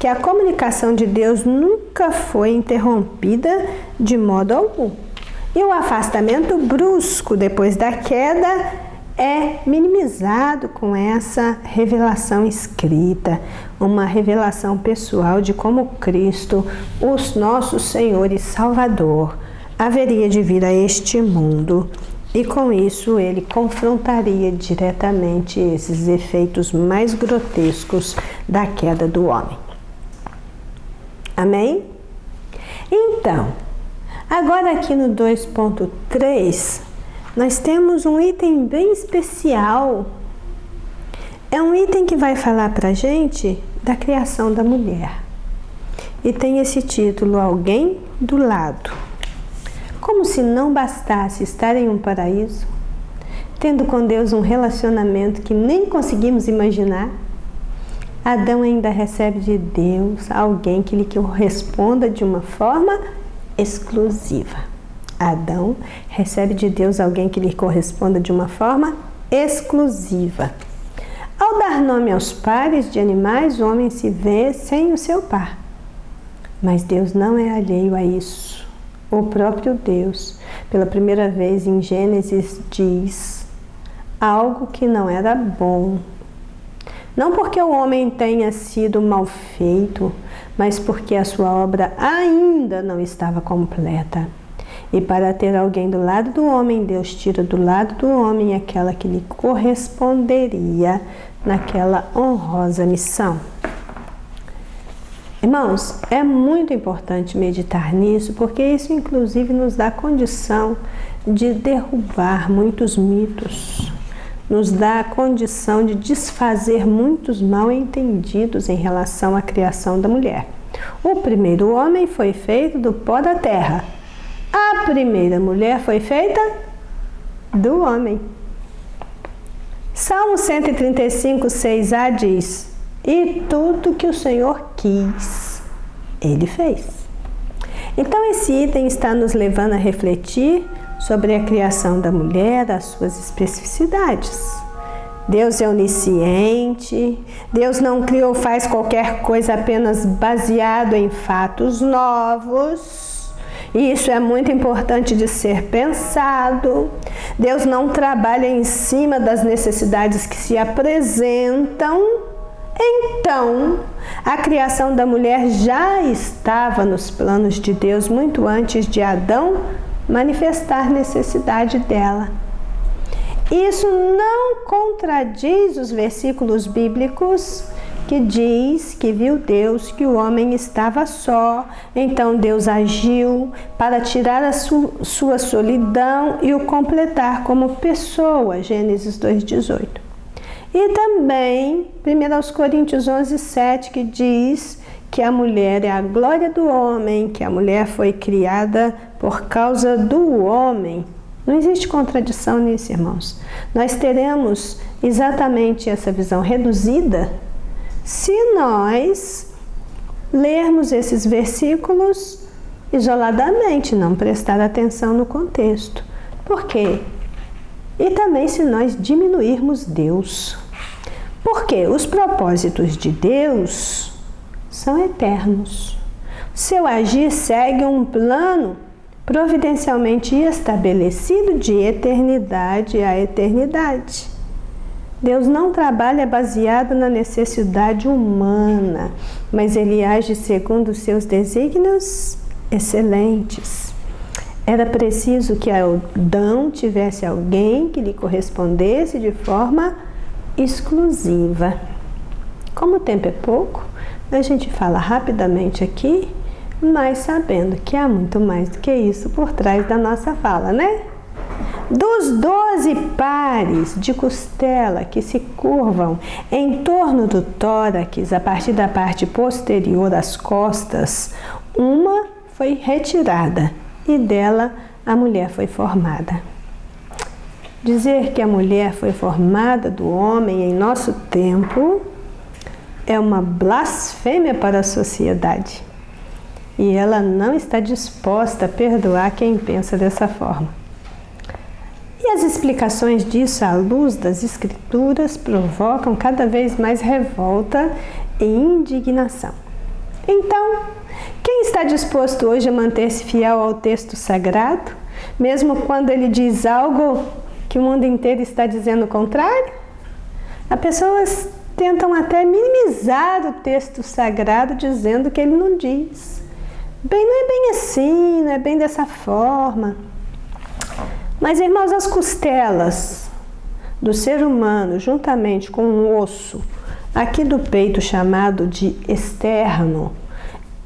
que a comunicação de Deus nunca foi interrompida de modo algum. E o afastamento brusco depois da queda é minimizado com essa revelação escrita, uma revelação pessoal de como Cristo, o nosso Senhor e Salvador, haveria de vir a este mundo. E com isso ele confrontaria diretamente esses efeitos mais grotescos da queda do homem. Amém? Então, agora aqui no 2.3, nós temos um item bem especial. É um item que vai falar para a gente da criação da mulher. E tem esse título, Alguém do Lado. Como se não bastasse estar em um paraíso, tendo com Deus um relacionamento que nem conseguimos imaginar, Adão ainda recebe de Deus alguém que lhe corresponda de uma forma exclusiva. Adão recebe de Deus alguém que lhe corresponda de uma forma exclusiva. Ao dar nome aos pares de animais, o homem se vê sem o seu par. Mas Deus não é alheio a isso. O próprio Deus, pela primeira vez em Gênesis, diz algo que não era bom. Não porque o homem tenha sido mal feito, mas porque a sua obra ainda não estava completa. E para ter alguém do lado do homem, Deus tira do lado do homem aquela que lhe corresponderia naquela honrosa missão. Irmãos, é muito importante meditar nisso, porque isso inclusive nos dá condição de derrubar muitos mitos, nos dá a condição de desfazer muitos mal-entendidos em relação à criação da mulher. O primeiro homem foi feito do pó da terra. A primeira mulher foi feita do homem. Salmo 135, 6a diz: e tudo que o Senhor quis, Ele fez. Então esse item está nos levando a refletir sobre a criação da mulher, as suas especificidades. Deus é onisciente, Deus não cria ou faz qualquer coisa apenas baseado em fatos novos. E isso é muito importante de ser pensado. Deus não trabalha em cima das necessidades que se apresentam. Então, a criação da mulher já estava nos planos de Deus muito antes de Adão manifestar necessidade dela. Isso não contradiz os versículos bíblicos que diz que viu Deus que o homem estava só, então Deus agiu para tirar a sua solidão e o completar como pessoa, Gênesis 2,18. E também 1 Coríntios 11,7, que diz que a mulher é a glória do homem, que a mulher foi criada por causa do homem. Não existe contradição nisso, irmãos. Nós teremos exatamente essa visão reduzida se nós lermos esses versículos isoladamente, não prestar atenção no contexto. Por quê? E também se nós diminuirmos Deus. Porque os propósitos de Deus são eternos. Seu agir segue um plano providencialmente estabelecido de eternidade a eternidade. Deus não trabalha baseado na necessidade humana, mas Ele age segundo os seus desígnios excelentes. Era preciso que Adão tivesse alguém que lhe correspondesse de forma exclusiva. Como o tempo é pouco, a gente fala rapidamente aqui, mas sabendo que há muito mais do que isso por trás da nossa fala, né? Dos 12 pares de costela que se curvam em torno do tórax, a partir da parte posterior às costas, uma foi retirada e dela a mulher foi formada. Dizer que a mulher foi formada do homem em nosso tempo é uma blasfêmia para a sociedade. E ela não está disposta a perdoar quem pensa dessa forma. E as explicações disso à luz das Escrituras provocam cada vez mais revolta e indignação. Então, quem está disposto hoje a manter-se fiel ao texto sagrado, mesmo quando ele diz algo que o mundo inteiro está dizendo o contrário? As pessoas tentam até minimizar o texto sagrado dizendo que ele não diz. Bem, não é bem assim, não é bem dessa forma. Mas, irmãos, as costelas do ser humano, juntamente com um osso aqui do peito chamado de externo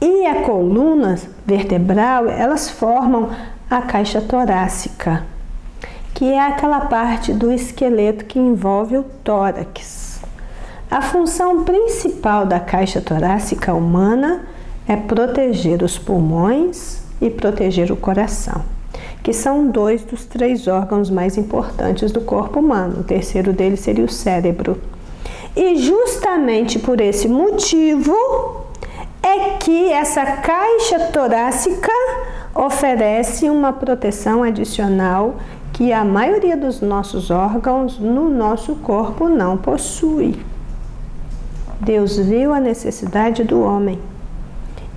e a coluna vertebral, elas formam a caixa torácica, que é aquela parte do esqueleto que envolve o tórax. A função principal da caixa torácica humana é proteger os pulmões e proteger o coração, que são 2 dos 3 órgãos mais importantes do corpo humano. O terceiro deles seria o cérebro. E justamente por esse motivo é que essa caixa torácica oferece uma proteção adicional que a maioria dos nossos órgãos no nosso corpo não possui. Deus viu a necessidade do homem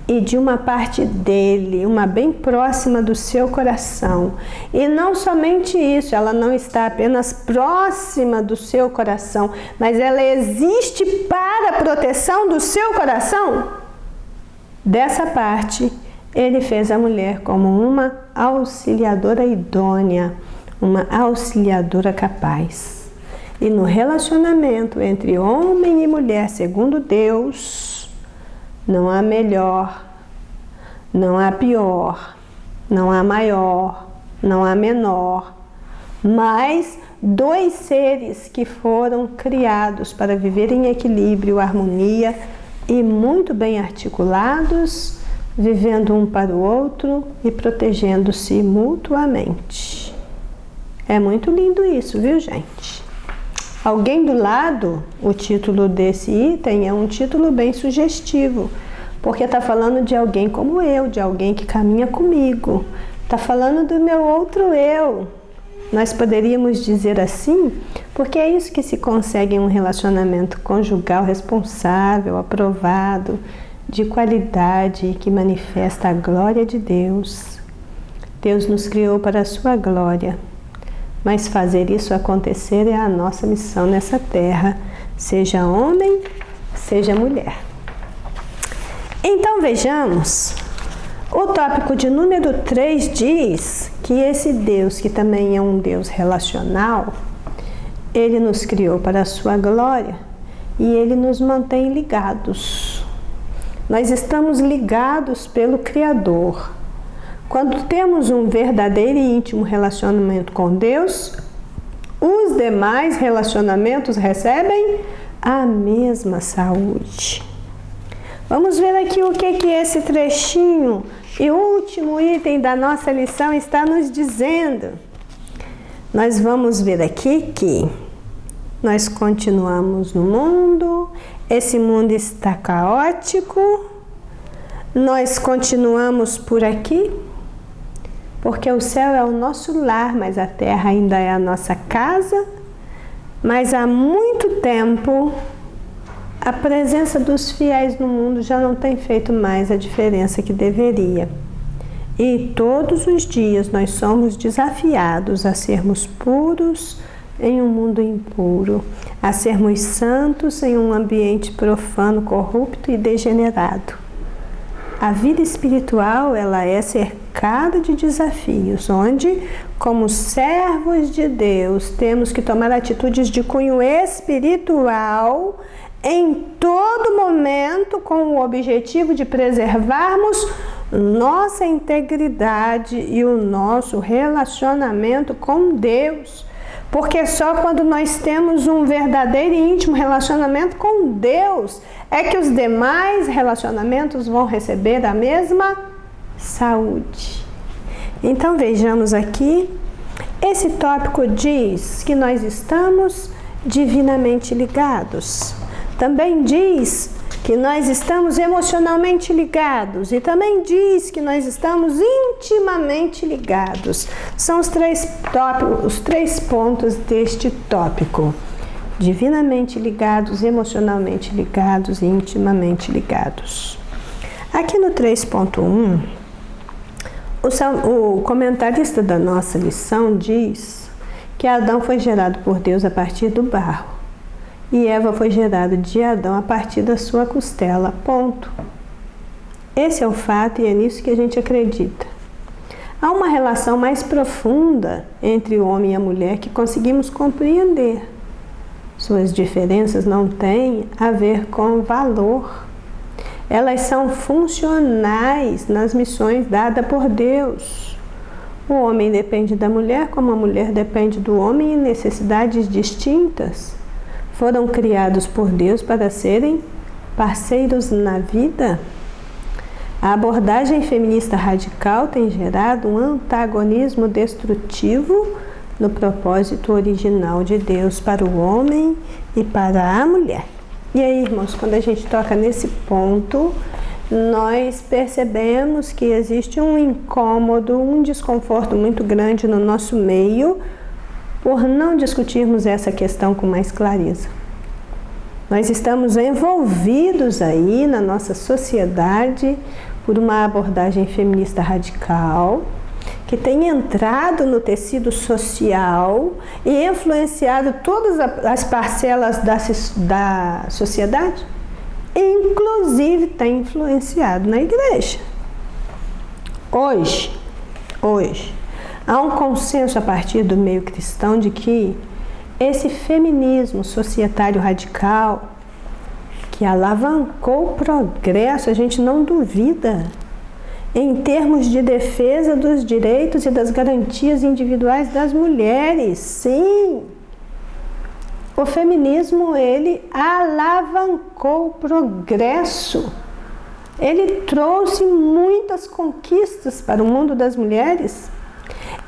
e de uma parte dele, uma bem próxima do seu coração. E não somente isso, ela não está apenas próxima do seu coração, mas ela existe para a proteção do seu coração. Dessa parte, ele fez a mulher como uma auxiliadora idônea, uma auxiliadora capaz. E no relacionamento entre homem e mulher, segundo Deus, não há melhor, não há pior, não há maior, não há menor. mas dois seres que foram criados para viver em equilíbrio, harmonia e muito bem articulados, vivendo um para o outro e protegendo-se mutuamente. É muito lindo isso, viu, gente? Alguém do lado, o título desse item é um título bem sugestivo, porque está falando de alguém como eu, de alguém que caminha comigo. Está falando do meu outro eu. Nós poderíamos dizer assim, porque é isso que se consegue em um relacionamento conjugal responsável, aprovado, de qualidade e que manifesta a glória de Deus. Deus nos criou para a sua glória, mas fazer isso acontecer é a nossa missão nessa terra, seja homem, seja mulher. Então vejamos, o tópico de número 3 diz que esse Deus, que também é um Deus relacional, Ele nos criou para a sua glória e Ele nos mantém ligados. Nós estamos ligados pelo Criador. Quando temos um verdadeiro e íntimo relacionamento com Deus, os demais relacionamentos recebem a mesma saúde. Vamos ver aqui o que esse trechinho e último item da nossa lição está nos dizendo. Nós vamos ver aqui que nós continuamos no mundo, esse mundo está caótico, nós continuamos por aqui, porque o céu é o nosso lar, mas a terra ainda é a nossa casa. Mas há muito tempo, a presença dos fiéis no mundo já não tem feito mais a diferença que deveria. E todos os dias nós somos desafiados a sermos puros em um mundo impuro, a sermos santos em um ambiente profano, corrupto e degenerado. A vida espiritual, ela é cercada de desafios, onde, como servos de Deus, temos que tomar atitudes de cunho espiritual em todo momento, com o objetivo de preservarmos nossa integridade e o nosso relacionamento com Deus. Porque só quando nós temos um verdadeiro e íntimo relacionamento com Deus é que os demais relacionamentos vão receber a mesma saúde. Então vejamos aqui, esse tópico diz que nós estamos divinamente ligados. Também diz que nós estamos emocionalmente ligados e também diz que nós estamos intimamente ligados. São os três pontos deste tópico: divinamente ligados, emocionalmente ligados e intimamente ligados. Aqui no 3.1, o comentarista da nossa lição diz que Adão foi gerado por Deus a partir do barro e Eva foi gerada de Adão a partir da sua costela, ponto. Esse é o fato e é nisso que a gente acredita. Há uma relação mais profunda entre o homem e a mulher que conseguimos compreender. Suas diferenças não têm a ver com valor. Elas são funcionais nas missões dadas por Deus. O homem depende da mulher como a mulher depende do homem em necessidades distintas. Foram criados por Deus para serem parceiros na vida. A abordagem feminista radical tem gerado um antagonismo destrutivo no propósito original de Deus para o homem e para a mulher. E aí, irmãos, quando a gente toca nesse ponto, nós percebemos que existe um incômodo, um desconforto muito grande no nosso meio por não discutirmos essa questão com mais clareza. Nós estamos envolvidos aí na nossa sociedade por uma abordagem feminista radical que tem entrado no tecido social e influenciado todas as parcelas da sociedade, e inclusive tem influenciado na igreja. Hoje, há um consenso a partir do meio cristão de que esse feminismo societário radical, que alavancou o progresso, a gente não duvida, em termos de defesa dos direitos e das garantias individuais das mulheres. Sim! O feminismo, ele alavancou o progresso. Ele trouxe muitas conquistas para o mundo das mulheres.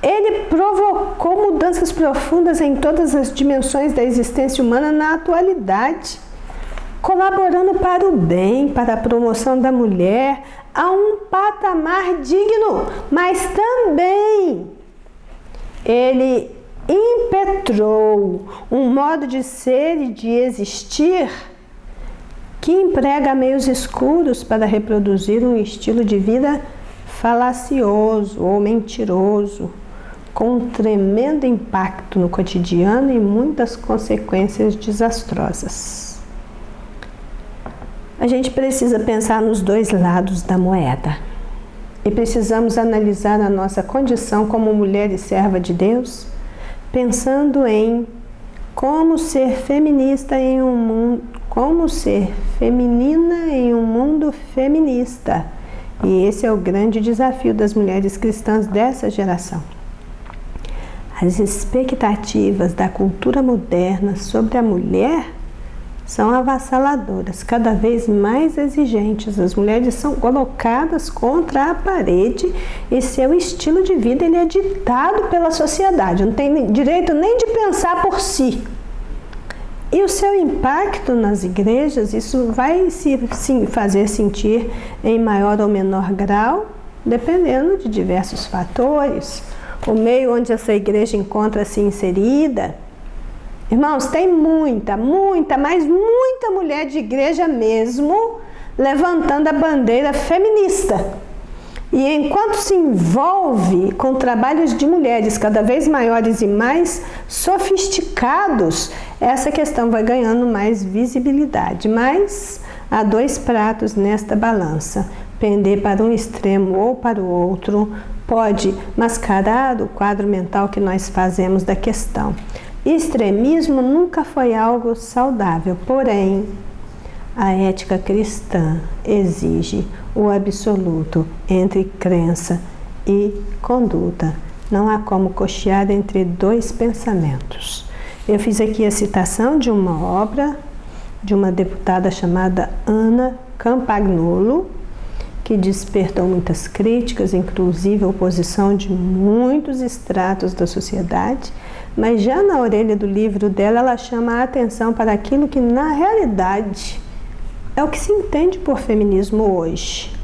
Ele provocou mudanças profundas em todas as dimensões da existência humana na atualidade, colaborando para o bem, para a promoção da mulher a um patamar digno, mas também ele impetrou um modo de ser e de existir que emprega meios escuros para reproduzir um estilo de vida falacioso ou mentiroso, com um tremendo impacto no cotidiano e muitas consequências desastrosas. A gente precisa pensar nos dois lados da moeda e precisamos analisar a nossa condição como mulher e serva de Deus, pensando em como ser feminista em um mundo, como ser feminina em um mundo feminista. E esse é o grande desafio das mulheres cristãs dessa geração. As expectativas da cultura moderna sobre a mulher são avassaladoras, cada vez mais exigentes. As mulheres são colocadas contra a parede e seu estilo de vida ele é ditado pela sociedade, não tem direito nem de pensar por si. E o seu impacto nas igrejas, isso vai se fazer sentir em maior ou menor grau, dependendo de diversos fatores. O meio onde essa igreja encontra-se inserida. Irmãos, tem muita mulher de igreja mesmo levantando a bandeira feminista. E enquanto se envolve com trabalhos de mulheres cada vez maiores e mais sofisticados, essa questão vai ganhando mais visibilidade. Mas há dois pratos nesta balança. Pender para um extremo ou para o outro pode mascarar o quadro mental que nós fazemos da questão. Extremismo nunca foi algo saudável, porém, a ética cristã exige o absoluto entre crença e conduta. Não há como cochear entre dois pensamentos. Eu fiz aqui a citação de uma obra de uma deputada chamada Anna Campagnolo, que despertou muitas críticas, inclusive a oposição de muitos estratos da sociedade, mas já na orelha do livro dela, ela chama a atenção para aquilo que, na realidade, é o que se entende por feminismo hoje.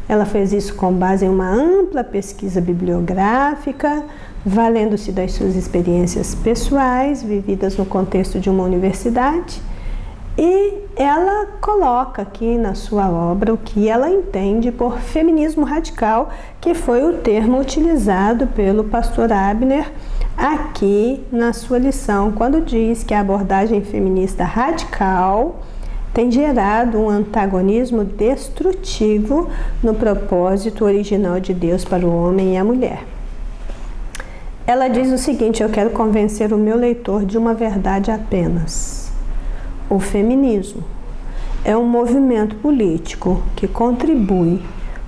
Ela fez isso com base em uma ampla pesquisa bibliográfica, valendo-se das suas experiências pessoais, vividas no contexto de uma universidade, e ela coloca aqui na sua obra o que ela entende por feminismo radical, que foi o termo utilizado pelo pastor Abner aqui na sua lição, quando diz que a abordagem feminista radical tem gerado um antagonismo destrutivo no propósito original de Deus para o homem e a mulher. Ela diz o seguinte: eu quero convencer o meu leitor de uma verdade apenas. O feminismo é um movimento político que contribui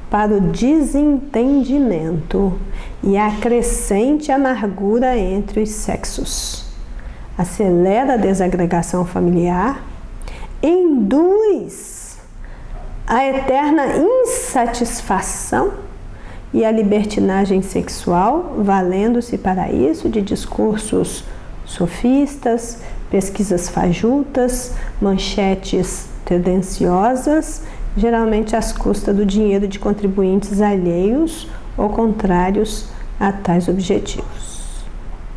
para o desentendimento e a crescente amargura entre os sexos. Acelera a desagregação familiar, induz a eterna insatisfação e a libertinagem sexual, valendo-se para isso de discursos sofistas, pesquisas fajutas, manchetes tendenciosas, geralmente às custas do dinheiro de contribuintes alheios ou contrários a tais objetivos.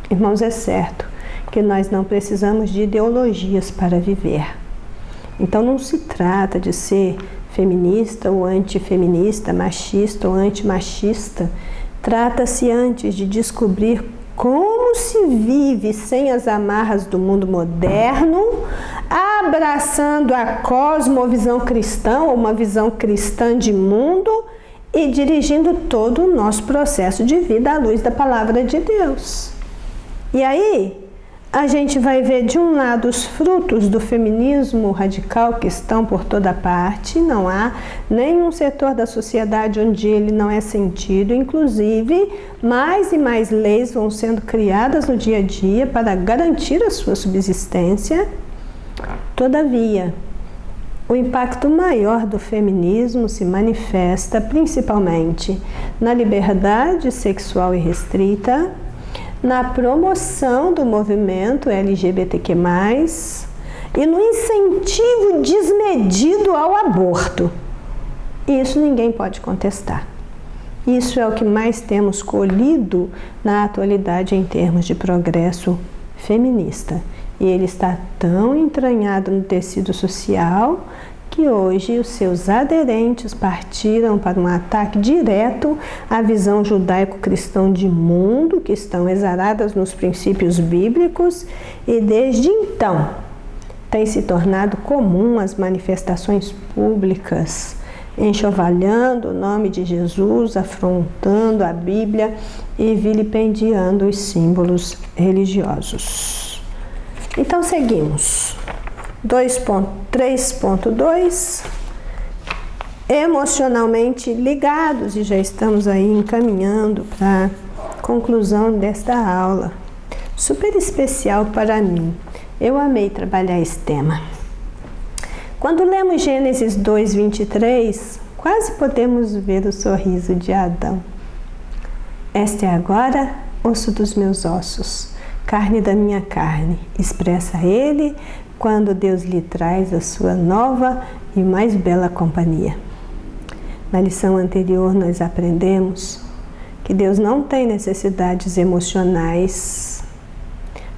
Irmãos, é certo que nós não precisamos de ideologias para viver. Então não se trata de ser feminista ou antifeminista, machista ou antimachista. Trata-se antes de descobrir como se vive sem as amarras do mundo moderno, abraçando a cosmovisão cristã ou uma visão cristã de mundo e dirigindo todo o nosso processo de vida à luz da palavra de Deus. E aí, a gente vai ver de um lado os frutos do feminismo radical que estão por toda parte, não há nenhum setor da sociedade onde ele não é sentido, inclusive mais e mais leis vão sendo criadas no dia a dia para garantir a sua subsistência. Todavia, o impacto maior do feminismo se manifesta principalmente na liberdade sexual irrestrita, na promoção do movimento LGBTQ+, e no incentivo desmedido ao aborto. Isso ninguém pode contestar. Isso é o que mais temos colhido na atualidade em termos de progresso feminista. E ele está tão entranhado no tecido social que hoje os seus aderentes partiram para um ataque direto à visão judaico-cristã de mundo, que estão exaradas nos princípios bíblicos, e desde então tem se tornado comum as manifestações públicas, enxovalhando o nome de Jesus, afrontando a Bíblia e vilipendiando os símbolos religiosos. Então seguimos. 3.2, emocionalmente ligados, e já estamos aí encaminhando para a conclusão desta aula. Super especial para mim. Eu amei trabalhar esse tema. Quando lemos Gênesis 2:23, quase podemos ver o sorriso de Adão. Esta é agora osso dos meus ossos, carne da minha carne, expressa ele quando Deus lhe traz a sua nova e mais bela companhia. Na lição anterior nós aprendemos que Deus não tem necessidades emocionais,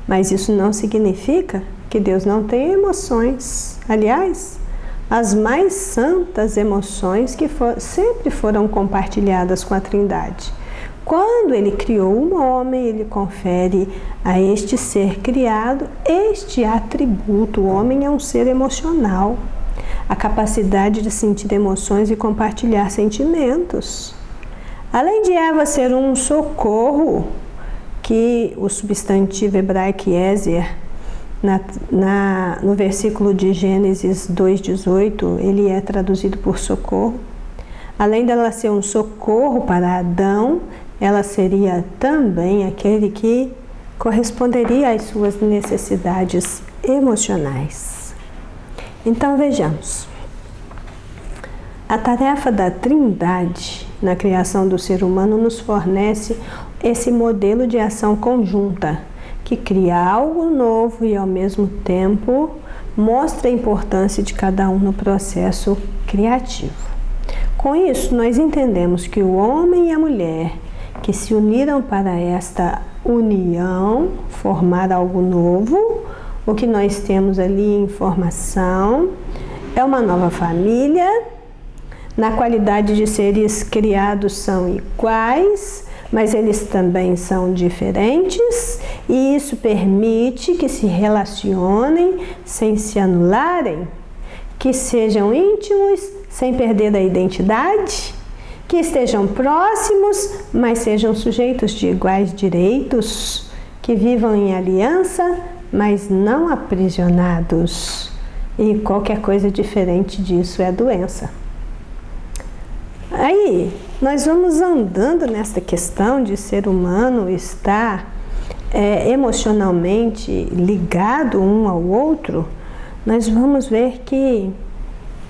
mas isso não significa que Deus não tem emoções. Aliás, as mais santas emoções que sempre foram compartilhadas com a Trindade. Quando ele criou o homem, ele confere a este ser criado este atributo. O homem é um ser emocional, a capacidade de sentir emoções e compartilhar sentimentos. Além de Eva ser um socorro, que o substantivo hebraico Ezer, no versículo de Gênesis 2:18, ele é traduzido por socorro. Além dela ser um socorro para Adão, ela seria também aquele que corresponderia às suas necessidades emocionais. Então vejamos. A tarefa da Trindade na criação do ser humano nos fornece esse modelo de ação conjunta, que cria algo novo e ao mesmo tempo mostra a importância de cada um no processo criativo. Com isso, nós entendemos que o homem e a mulher que se uniram para esta união, formar algo novo, o que nós temos ali em formação é uma nova família. Na qualidade de seres criados são iguais, mas eles também são diferentes, e isso permite que se relacionem sem se anularem, que sejam íntimos sem perder a identidade, que estejam próximos, mas sejam sujeitos de iguais direitos, que vivam em aliança, mas não aprisionados. E qualquer coisa diferente disso é doença. Aí, nós vamos andando nesta questão de ser humano estar emocionalmente ligado um ao outro, nós vamos ver que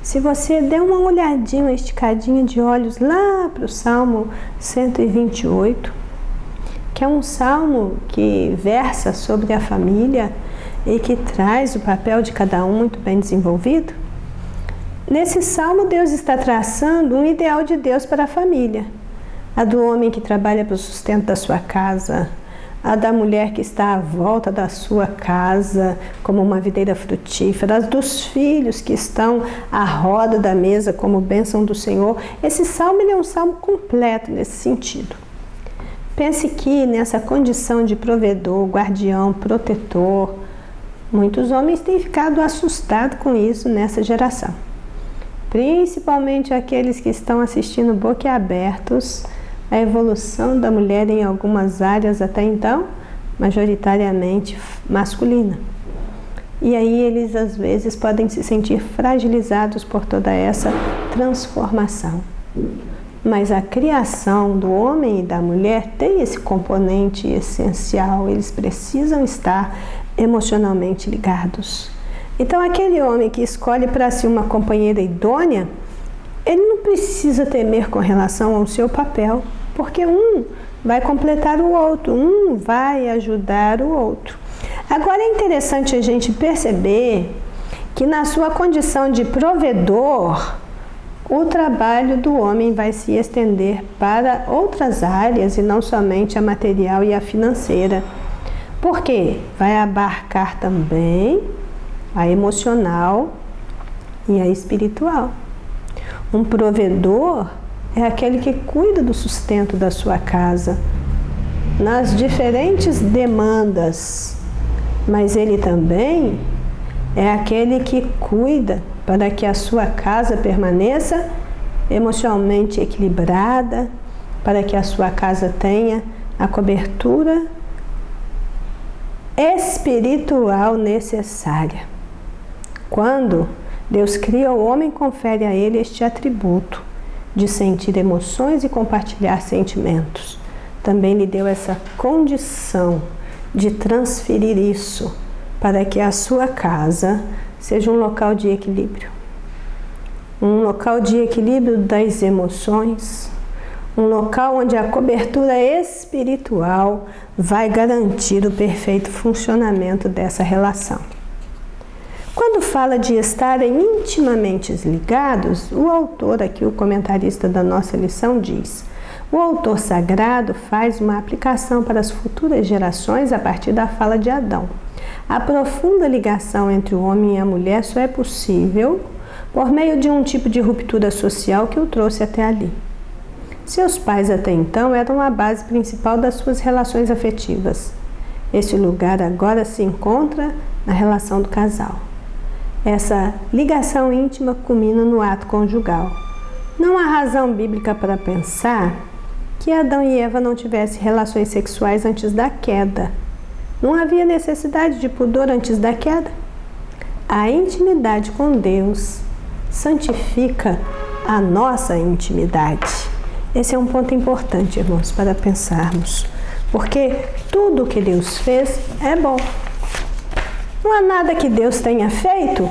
se você der uma olhadinha, uma esticadinha de olhos lá para o Salmo 128, que é um salmo que versa sobre a família e que traz o papel de cada um muito bem desenvolvido, nesse salmo Deus está traçando um ideal de Deus para a família. A do homem que trabalha para o sustento da sua casa, a da mulher que está à volta da sua casa como uma videira frutífera, as dos filhos que estão à roda da mesa como bênção do Senhor. Esse salmo ele é um salmo completo nesse sentido. Pense que nessa condição de provedor, guardião, protetor, muitos homens têm ficado assustados com isso nessa geração. Principalmente aqueles que estão assistindo boquiabertos a evolução da mulher em algumas áreas até então majoritariamente masculina. E aí eles às vezes podem se sentir fragilizados por toda essa transformação. Mas a criação do homem e da mulher tem esse componente essencial, eles precisam estar emocionalmente ligados. Então aquele homem que escolhe para si uma companheira idônea, ele não precisa temer com relação ao seu papel, porque um vai completar o outro, um vai ajudar o outro. Agora é interessante a gente perceber que na sua condição de provedor, o trabalho do homem vai se estender para outras áreas e não somente a material e a financeira. Por quê? Vai abarcar também a emocional e a espiritual. Um provedor é aquele que cuida do sustento da sua casa, nas diferentes demandas, mas ele também é aquele que cuida para que a sua casa permaneça emocionalmente equilibrada, para que a sua casa tenha a cobertura espiritual necessária. Quando Deus cria o homem, confere a ele este atributo de sentir emoções e compartilhar sentimentos. Também lhe deu essa condição de transferir isso para que a sua casa seja um local de equilíbrio. Um local de equilíbrio das emoções, um local onde a cobertura espiritual vai garantir o perfeito funcionamento dessa relação. Quando fala de estarem intimamente ligados, o autor aqui, o comentarista da nossa lição, diz: o autor sagrado faz uma aplicação para as futuras gerações a partir da fala de Adão. A profunda ligação entre o homem e a mulher só é possível por meio de um tipo de ruptura social que o trouxe até ali. Seus pais até então eram a base principal das suas relações afetivas. Esse lugar agora se encontra na relação do casal. Essa ligação íntima culmina no ato conjugal. Não há razão bíblica para pensar que Adão e Eva não tivessem relações sexuais antes da queda. Não havia necessidade de pudor antes da queda. A intimidade com Deus santifica a nossa intimidade. Esse é um ponto importante, irmãos, para pensarmos, porque tudo que Deus fez é bom. Não há nada que Deus tenha feito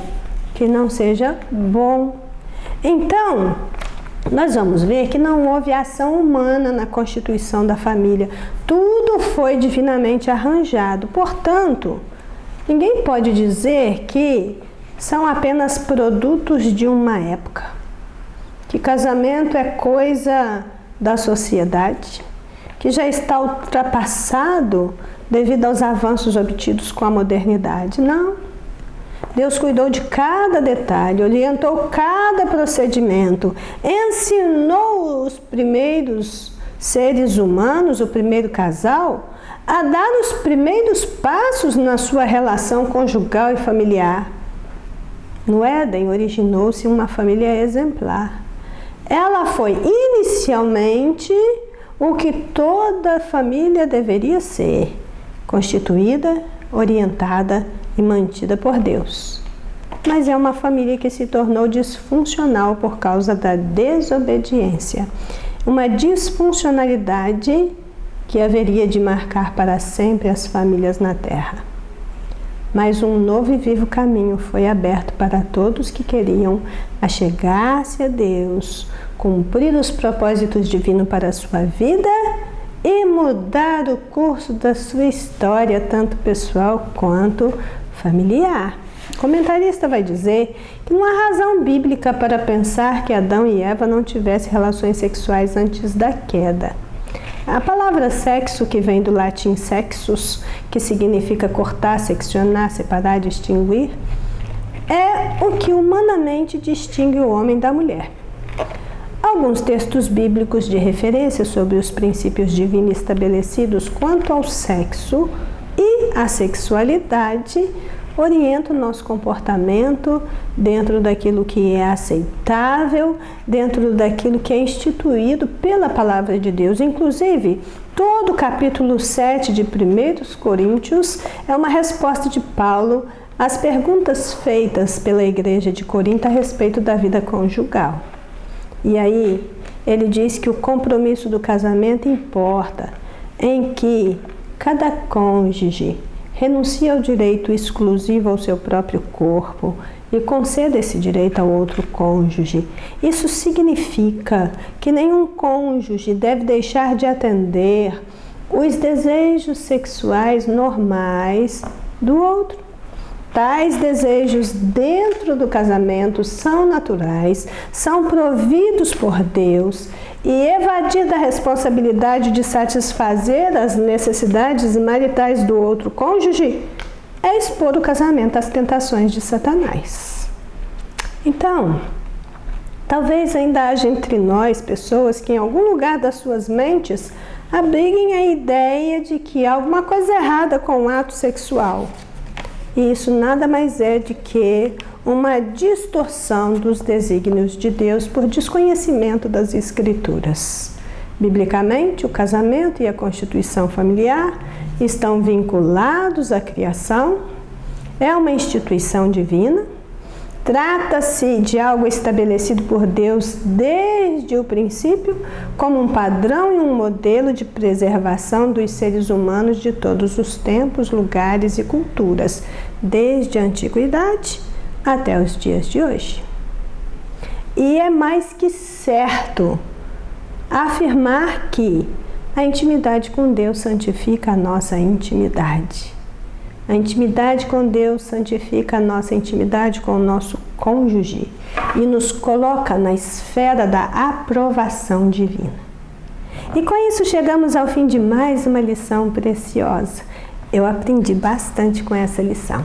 que não seja bom. Então, nós vamos ver que não houve ação humana na constituição da família. Tudo foi divinamente arranjado. Portanto, ninguém pode dizer que são apenas produtos de uma época, que casamento é coisa da sociedade, que já está ultrapassado devido aos avanços obtidos com a modernidade. Não. Deus cuidou de cada detalhe, orientou cada procedimento, ensinou os primeiros seres humanos, o primeiro casal, a dar os primeiros passos na sua relação conjugal e familiar. No Éden originou-se uma família exemplar. Ela foi inicialmente o que toda família deveria ser: constituída, orientada e mantida por Deus. Mas é uma família que se tornou disfuncional por causa da desobediência. Uma disfuncionalidade que haveria de marcar para sempre as famílias na terra. Mas um novo e vivo caminho foi aberto para todos que queriam achegar-se a Deus, cumprir os propósitos divinos para a sua vida e mudar o curso da sua história, tanto pessoal quanto familiar. O comentarista vai dizer que não há razão bíblica para pensar que Adão e Eva não tivessem relações sexuais antes da queda. A palavra sexo, que vem do latim sexus, que significa cortar, seccionar, separar, distinguir, é o que humanamente distingue o homem da mulher. Alguns textos bíblicos de referência sobre os princípios divinos estabelecidos quanto ao sexo e à sexualidade orienta o nosso comportamento dentro daquilo que é aceitável, dentro daquilo que é instituído pela palavra de Deus. Inclusive, todo o capítulo 7 de 1 Coríntios é uma resposta de Paulo às perguntas feitas pela igreja de Corinto a respeito da vida conjugal. E aí, ele diz que o compromisso do casamento importa, em que cada cônjuge renuncia ao direito exclusivo ao seu próprio corpo e conceda esse direito ao outro cônjuge. Isso significa que nenhum cônjuge deve deixar de atender os desejos sexuais normais do outro. Tais desejos dentro do casamento são naturais, são providos por Deus, e evadir da responsabilidade de satisfazer as necessidades maritais do outro cônjuge é expor o casamento às tentações de Satanás. Então, talvez ainda haja entre nós pessoas que em algum lugar das suas mentes abriguem a ideia de que há alguma coisa errada com o ato sexual. E isso nada mais é de que uma distorção dos desígnios de Deus por desconhecimento das Escrituras. Biblicamente, o casamento e a constituição familiar estão vinculados à criação, é uma instituição divina, trata-se de algo estabelecido por Deus desde o princípio como um padrão e um modelo de preservação dos seres humanos de todos os tempos, lugares e culturas, desde a antiguidade até os dias de hoje. E é mais que certo afirmar que a intimidade com Deus santifica a nossa intimidade. A intimidade com Deus santifica a nossa intimidade com o nosso cônjuge e nos coloca na esfera da aprovação divina. E com isso chegamos ao fim de mais uma lição preciosa. Eu aprendi bastante com essa lição.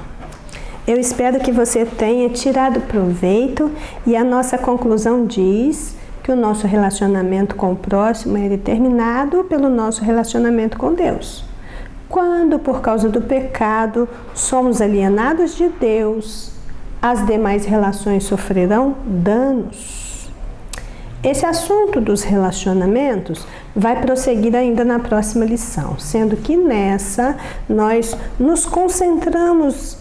Eu espero que você tenha tirado proveito, e a nossa conclusão diz que o nosso relacionamento com o próximo é determinado pelo nosso relacionamento com Deus. Quando, por causa do pecado, somos alienados de Deus, as demais relações sofrerão danos. Esse assunto dos relacionamentos vai prosseguir ainda na próxima lição, sendo que nessa nós nos concentramos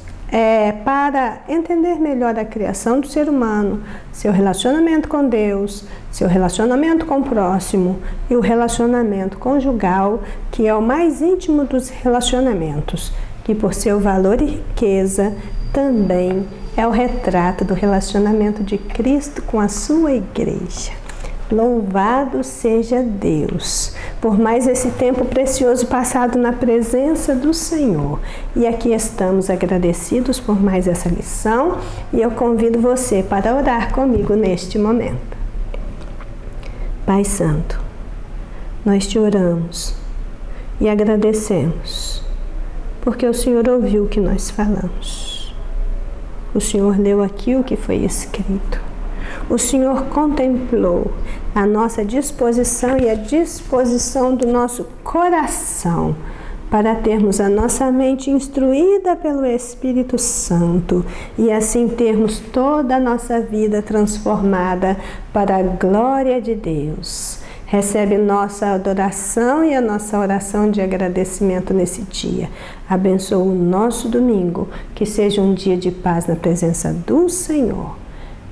para entender melhor a criação do ser humano, seu relacionamento com Deus, seu relacionamento com o próximo e o relacionamento conjugal, que é o mais íntimo dos relacionamentos, que por seu valor e riqueza também é o retrato do relacionamento de Cristo com a sua igreja. Louvado seja Deus por mais esse tempo precioso passado na presença do Senhor. E aqui estamos agradecidos por mais essa lição, e eu convido você para orar comigo neste momento. Pai Santo, nós te oramos e agradecemos, porque o Senhor ouviu o que nós falamos. O Senhor leu aqui o que foi escrito. O Senhor contemplou a nossa disposição e a disposição do nosso coração para termos a nossa mente instruída pelo Espírito Santo e assim termos toda a nossa vida transformada para a glória de Deus. Recebe nossa adoração e a nossa oração de agradecimento nesse dia. Abençoa o nosso domingo, que seja um dia de paz na presença do Senhor.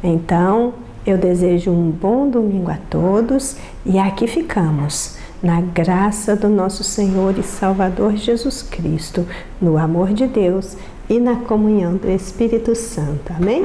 Então, eu desejo um bom domingo a todos, e aqui ficamos, na graça do nosso Senhor e Salvador Jesus Cristo, no amor de Deus e na comunhão do Espírito Santo. Amém?